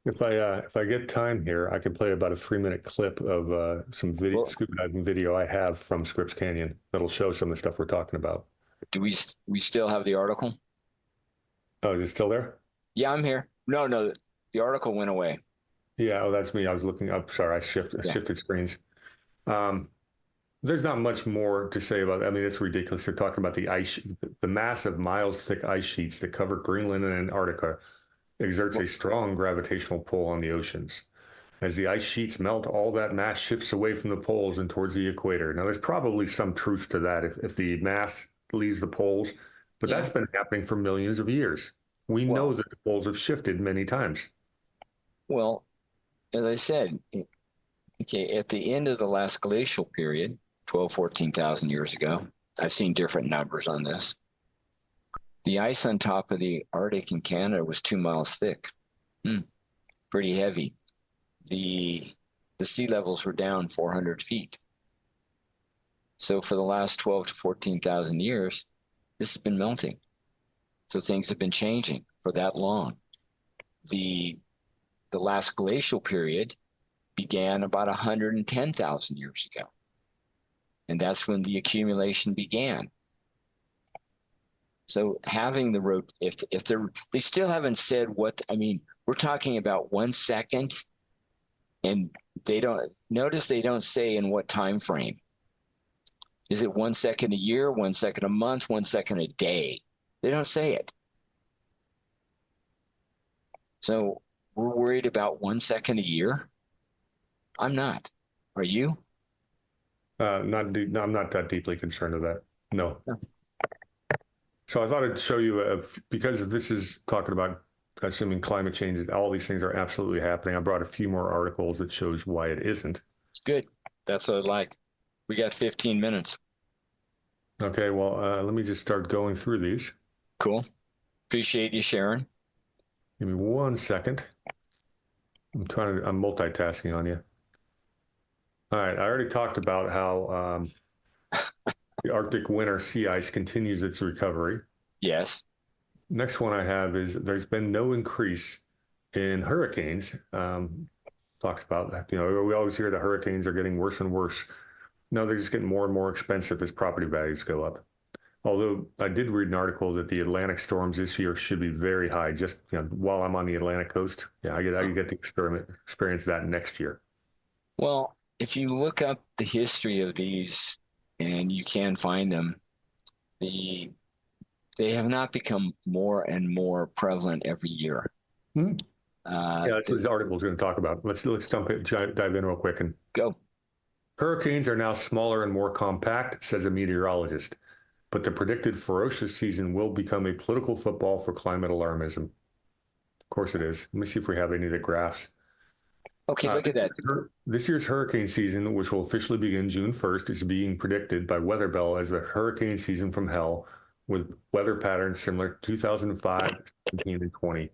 If I get time here, I can play about a 3-minute clip of some video, Well, scuba diving video I have from Scripps Canyon that'll show some of the stuff we're talking about. do we still have the article? Oh, is it still there? Yeah, I'm here. No, the article went away. Yeah. Oh, that's me. I was looking up. Sorry, I shifted screens. There's not much more to say about it. I mean, it's ridiculous. They're talking about the massive miles thick ice sheets that cover Greenland and Antarctica exerts a strong gravitational pull on the oceans. As the ice sheets melt, all that mass shifts away from the poles and towards the equator. Now, there's probably some truth to that if the mass leaves the poles, but that's been happening for millions of years. We know that the poles have shifted many times. Well, as I said, okay, at the end of the last glacial period, 14,000 years ago, I've seen different numbers on this. The ice on top of the Arctic in Canada was 2 miles thick. Pretty heavy. The sea levels were down 400 feet. So for the last 12 to 14,000 years, this has been melting. So things have been changing for that long. The last glacial period began about 110,000 years ago. And that's when the accumulation began. So having the road, if they still haven't said what, I mean, we're talking about 1 second, and they don't say in what time frame. Is it 1 second a year, 1 second a month, 1 second a day? They don't say it. So we're worried about 1 second a year? I'm not. Are you? No, I'm not that deeply concerned with that. No. So I thought I'd show you, because this is talking about assuming climate change, all these things are absolutely happening. I brought a few more articles that shows why it isn't. Good. That's what I like. We got 15 minutes. Okay, well, let me just start going through these. Cool. Appreciate you sharing. Give me 1 second. I'm multitasking on you. All right, I already talked about how the Arctic winter sea ice continues its recovery. Yes. Next one I have is there's been no increase in hurricanes. Talks about that. We always hear the hurricanes are getting worse and worse. No, they're just getting more and more expensive as property values go up. Although I did read an article that the Atlantic storms this year should be very high. Just while I'm on the Atlantic coast, I get to experience that next year. Well, if you look up the history of these, and you can find them, they have not become more and more prevalent every year. Yeah, that's what this article is going to talk about. Let's dive in real quick and go. Hurricanes are now smaller and more compact, says a meteorologist, but the predicted ferocious season will become a political football for climate alarmism. Of course it is. Let me see if we have any of the graphs. Okay, look at that. This year's hurricane season, which will officially begin June 1st, is being predicted by Weather Bell as the hurricane season from hell, with weather patterns similar to 2005, 17, and 20.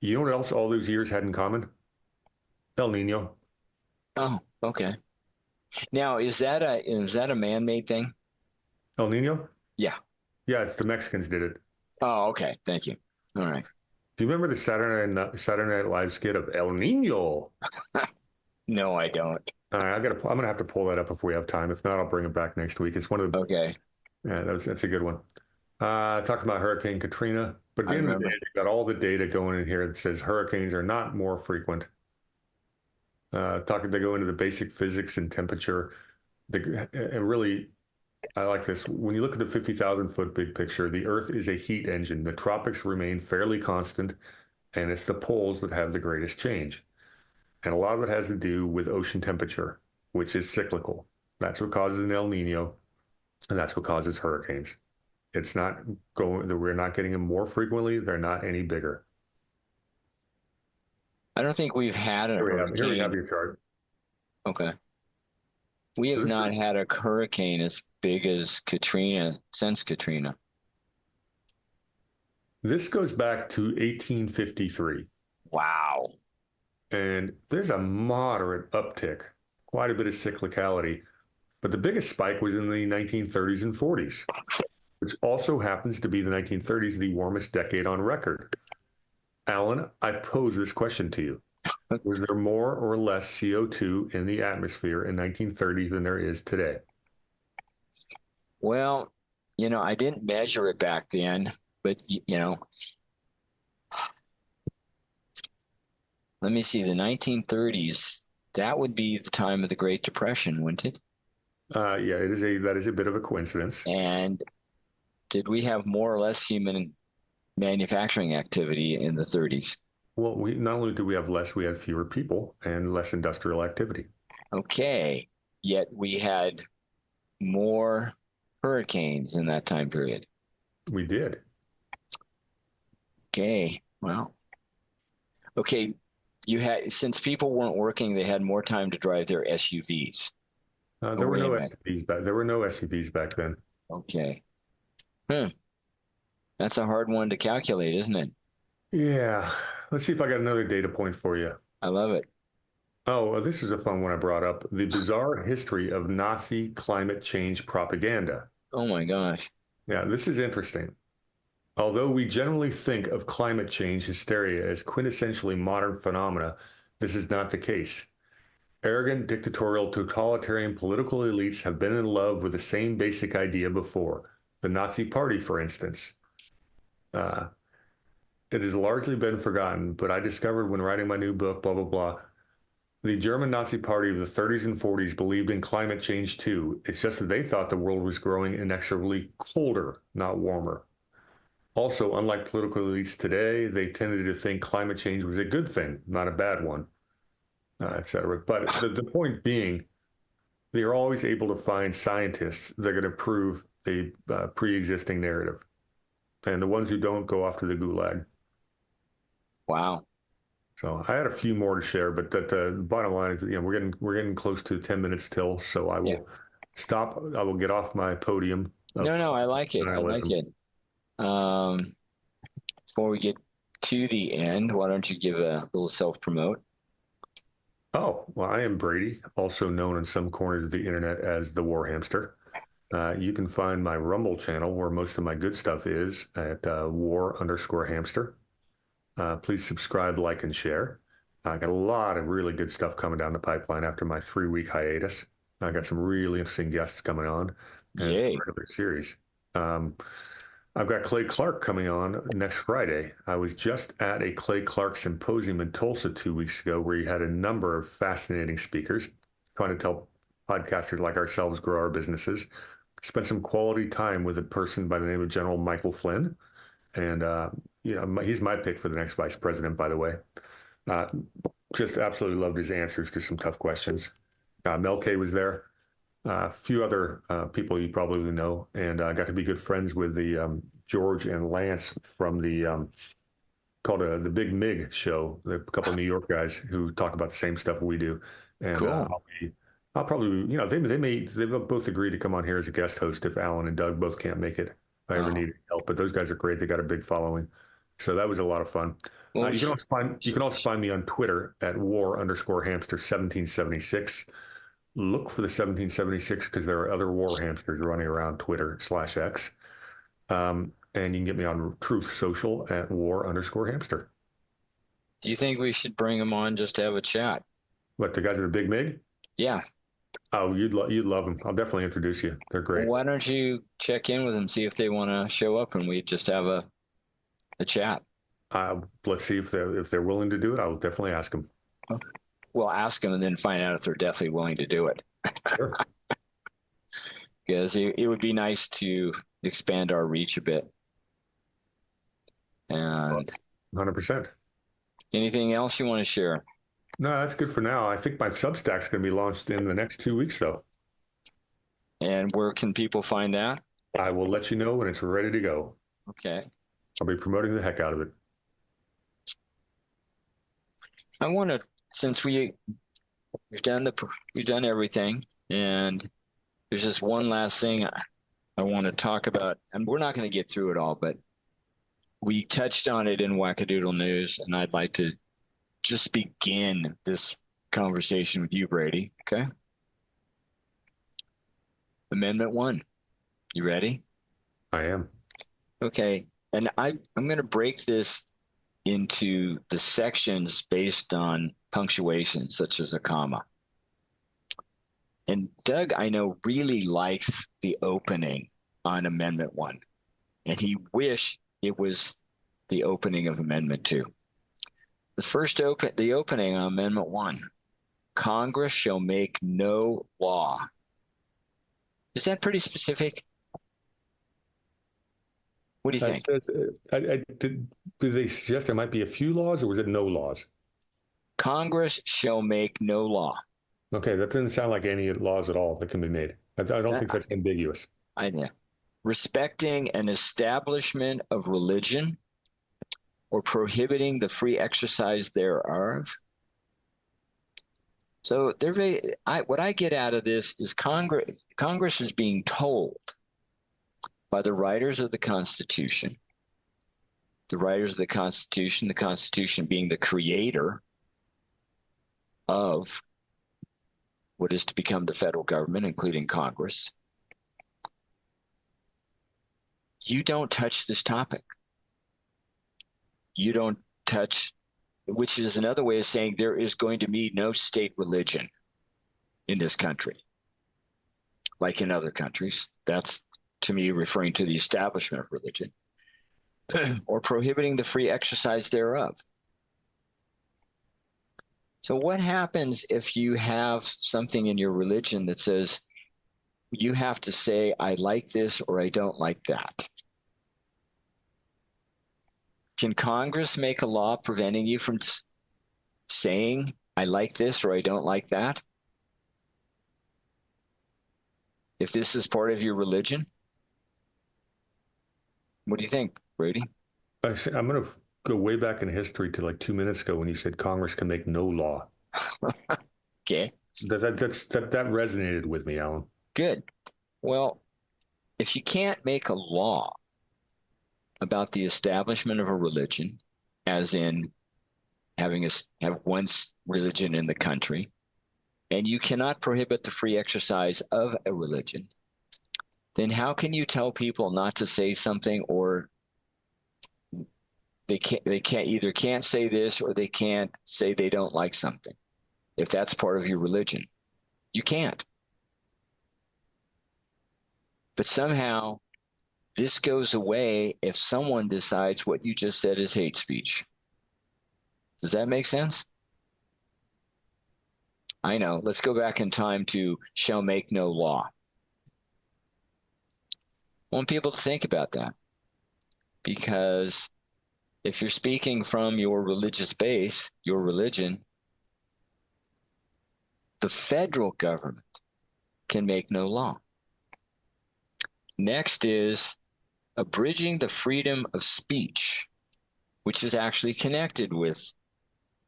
You know what else all those years had in common? El Nino. Oh, okay. Now, is that a man-made thing? El Nino? Yeah. Yeah, it's the Mexicans did it. Oh, okay. Thank you. All right. Do you remember the Saturday Night Live skit of El Nino? No, I don't. All right, I'm gonna have to pull that up if we have time. If not, I'll bring it back next week. It's one of the Okay. Yeah, that's a good one. Talking about Hurricane Katrina, but at the end of the day, they've got all the data going in here that says hurricanes are not more frequent. They go into the basic physics and temperature. And really, I like this. When you look at the 50,000-foot big picture, the Earth is a heat engine. The tropics remain fairly constant, and it's the poles that have the greatest change. And a lot of it has to do with ocean temperature, which is cyclical. That's what causes an El Nino, and that's what causes hurricanes. It's not we're not getting them more frequently. They're not any bigger. I don't think we've had a hurricane. Here we have your chart. Okay. We have not had a hurricane as big as Katrina since Katrina. This goes back to 1853. Wow. And there's a moderate uptick, quite a bit of cyclicality. But the biggest spike was in the 1930s and 40s, which also happens to be the 1930s, the warmest decade on record. Alan, I pose this question to you. Was there more or less CO2 in the atmosphere in 1930 than there is today? Well, I didn't measure it back then, but, let me see, the 1930s, that would be the time of the Great Depression, wouldn't it? Yeah, that is a bit of a coincidence. And did we have more or less human manufacturing activity in the 30s? Well, not only do we have less, we had fewer people and less industrial activity. Okay, yet we had more hurricanes in that time period. We did. Okay, well, okay, since people weren't working, they had more time to drive their SUVs. There were no SUVs back then. Okay. That's a hard one to calculate, isn't it? Yeah. Let's see if I got another data point for you. I love it. Oh, this is a fun one I brought up. The bizarre history of Nazi climate change propaganda. Oh my gosh. Yeah, this is interesting. Although we generally think of climate change hysteria as quintessentially modern phenomena, this is not the case. Arrogant, dictatorial, totalitarian political elites have been in love with the same basic idea before. The Nazi Party, for instance. It has largely been forgotten, but I discovered when writing my new book, blah, blah, blah, the German Nazi Party of the 30s and 40s believed in climate change too. It's just that they thought the world was growing inexorably colder, not warmer. Also, unlike political elites today, they tended to think climate change was a good thing, not a bad one, et cetera. But the point being, they are always able to find scientists that are going to prove a pre-existing narrative, and the ones who don't go off to the gulag. Wow. So I had a few more to share, but the bottom line is, we're getting close to 10 minutes till, so I Yeah. will stop. I will get off my podium of No, I like it. I like nihilism. it. Um, Before we get to the end, why don't you give a little self-promote? Oh, well, I am Brady, also known in some corners of the internet as the War Hamster. You can find my Rumble channel where most of my good stuff is at war_hamster. Please subscribe, like, and share. I got a lot of really good stuff coming down the pipeline after my 3-week hiatus. I got some really interesting guests coming on and some Yay. regular series. I've got Clay Clark coming on next Friday. I was just at a Clay Clark symposium in Tulsa 2 weeks ago where he had a number of fascinating speakers trying to help podcasters like ourselves grow our businesses. Spent some quality time with a person by the name of General Michael Flynn. And, he's my pick for the next vice president, by the way. Uh, just absolutely loved his answers to some tough questions. Mel K was there. A few other people you probably know, and I got to be good friends with the George and Lance from the called the Big Mig show. A couple of New York guys who talk about the same stuff we do, and Cool. I'll probably they both agree to come on here as a guest host if Alan and Doug both can't make it. If I ever Oh. need help, but those guys are great. They got a big following, so that was a lot of fun. Well, You can also find me on Twitter at war_hamster 1776. Look for the 1776 because there are other war hamsters running around Twitter/X. And you can get me on Truth Social at war_hamster. do you think we should bring them on just to have a chat? What, the guys at the Big Mig? Yeah. Oh, you'd love them. I'll definitely introduce you. They're great. Why don't you check in with them, see if they want to show up and we just have a chat? Let's see if they're willing to do it. I'll definitely ask them. We'll ask them and then find out if they're definitely willing to do it. Sure. Because it would be nice to expand our reach a bit. And 100%. anything else you want to share? No, that's good for now. I think my Substack's going to be launched in the next 2 weeks, though. And where can people find that? I will let you know when it's ready to go. Okay. I'll be promoting the heck out of it. I want to, since we've done everything, and there's just one last thing I want to talk about, and we're not going to get through it all, but we touched on it in Whack-a-doodle News, and I'd like to just begin this conversation with you, Brady. Okay. Amendment 1. You ready? I am. Okay. And I'm going to break this into the sections based on punctuation, such as a comma. And Doug, I know, really likes the opening on Amendment 1. And he wished it was the opening of Amendment 2. The opening on Amendment 1, Congress shall make no law. Is that pretty specific? What do you think? Do they suggest there might be a few laws, or was it no laws? Congress shall make no law. Okay, that doesn't sound like any laws at all that can be made. I don't think that's ambiguous. I know. Respecting an establishment of religion or prohibiting the free exercise thereof. So what I get out of this is Congress is being told by the writers of the Constitution, the Constitution being the creator of what is to become the federal government, including Congress. You don't touch this topic. You don't touch, which is another way of saying there is going to be no state religion in this country. Like in other countries, that's to me referring to the establishment of religion or prohibiting the free exercise thereof. So what happens if you have something in your religion that says you have to say, I like this or I don't like that? Can Congress make a law preventing you from saying, I like this or I don't like that? If this is part of your religion? What do you think, Brady? I'm going to go way back in history to like 2 minutes ago when you said Congress can make no law. Okay. That resonated with me, Alan. Good. Well, if you can't make a law about the establishment of a religion, as in have one religion in the country, and you cannot prohibit the free exercise of a religion, then how can you tell people not to say something, or they can't say this, or they can't say they don't like something if that's part of your religion? You can't. But somehow this goes away if someone decides what you just said is hate speech. Does that make sense? I know. Let's go back in time to shall make no law. I want people to think about that, because if you're speaking from your religious base, your religion, the federal government can make no law. Next is abridging the freedom of speech, which is actually connected with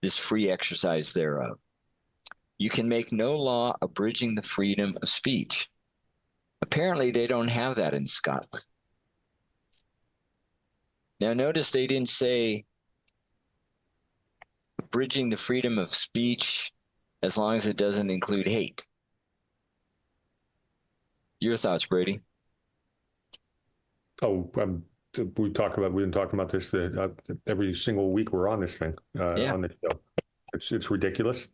this free exercise thereof. You can make no law abridging the freedom of speech. Apparently, they don't have that in Scotland. Now, notice they didn't say abridging the freedom of speech as long as it doesn't include hate. Your thoughts, Brady? Oh, we've been talking about this every single week we're on this thing, Yeah. on the show. It's ridiculous.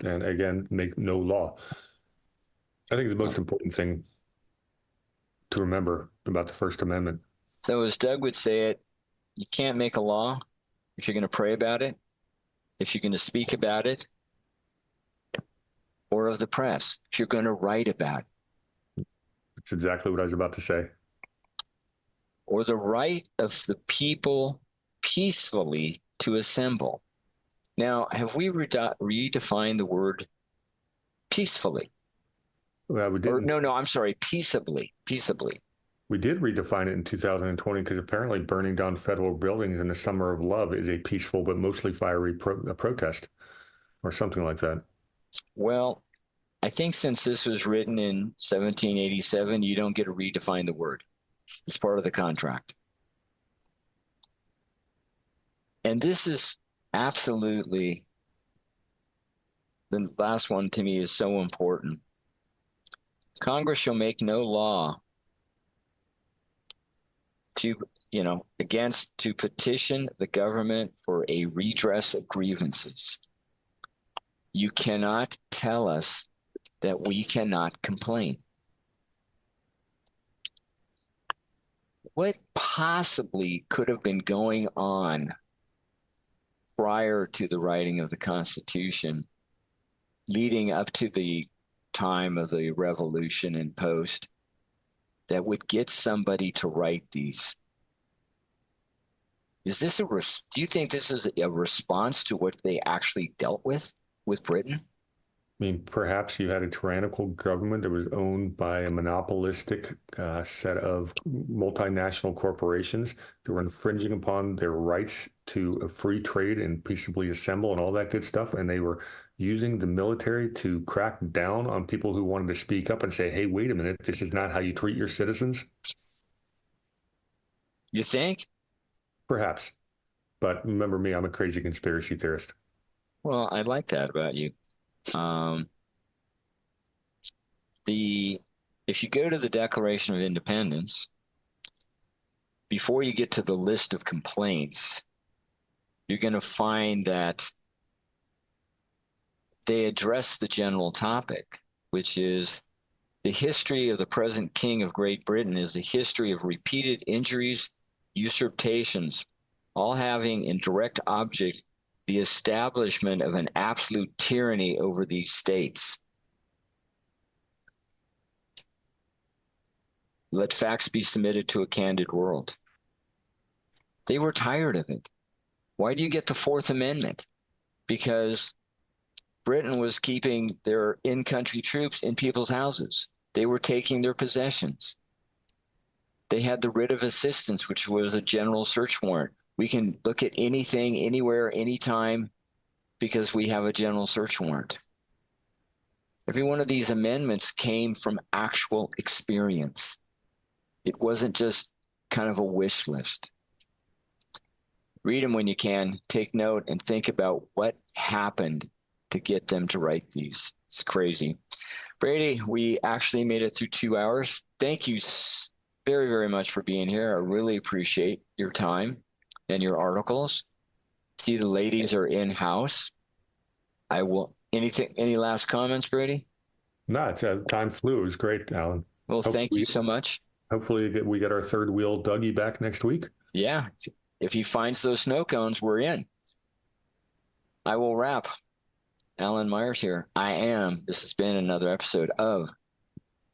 And again, make no law. I think the most important thing to remember about the First Amendment. So as Doug would say it, you can't make a law if you're going to pray about it, if you're going to speak about it, or of the press, if you're going to write about it. That's exactly what I was about to say. Or the right of the people peacefully to assemble. Now, have we redefined the word peacefully? Well, we didn't. No, I'm sorry, peaceably. We did redefine it in 2020 because apparently burning down federal buildings in the summer of love is a peaceful but mostly fiery protest or something like that. Well, I think since this was written in 1787, you don't get to redefine the word. It's part of the contract. And this is absolutely, the last one to me is so important. Congress shall make no law to petition the government for a redress of grievances. You cannot tell us that we cannot complain. What possibly could have been going on prior to the writing of the Constitution, leading up to the time of the Revolution and post, that would get somebody to write these? Is this do you think this is a response to what they actually dealt with Britain? I mean, perhaps you had a tyrannical government that was owned by a monopolistic set of multinational corporations that were infringing upon their rights to a free trade and peaceably assemble and all that good stuff. And they were using the military to crack down on people who wanted to speak up and say, hey, wait a minute, this is not how you treat your citizens. You think? Perhaps. But remember me, I'm a crazy conspiracy theorist. Well, I like that about you. If you go to the Declaration of Independence, before you get to the list of complaints, you're going to find that they address the general topic, which is the history of the present King of Great Britain is a history of repeated injuries, usurpations, all having in direct object the establishment of an absolute tyranny over these states. Let facts be submitted to a candid world. They were tired of it. Why do you get the Fourth Amendment? Because Britain was keeping their in-country troops in people's houses. They were taking their possessions. They had the writ of assistance, which was a general search warrant. We can look at anything, anywhere, anytime, because we have a general search warrant. Every one of these amendments came from actual experience. It wasn't just kind of a wish list. Read them when you can, take note, and think about what happened to get them to write these. It's crazy. Brady, we actually made it through 2 hours. Thank you very, very much for being here. I really appreciate your time and your articles. See, the ladies are in-house. I will. Any last comments, Brady? No, time flew. It was great, Alan. Well, thank you so much. Hopefully we get our third wheel Dougie back next week. Yeah. If he finds those snow cones, we're in. I will wrap. Alan Myers here. This has been another episode of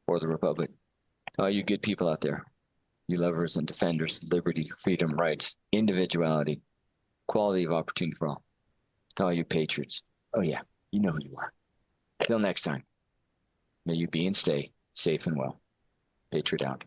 For the Republic. All you good people out there, you lovers and defenders of liberty, freedom, rights, individuality, quality of opportunity for all. To all you patriots. Oh yeah, you know who you are. Till next time. May you be and stay safe and well. Patriot out.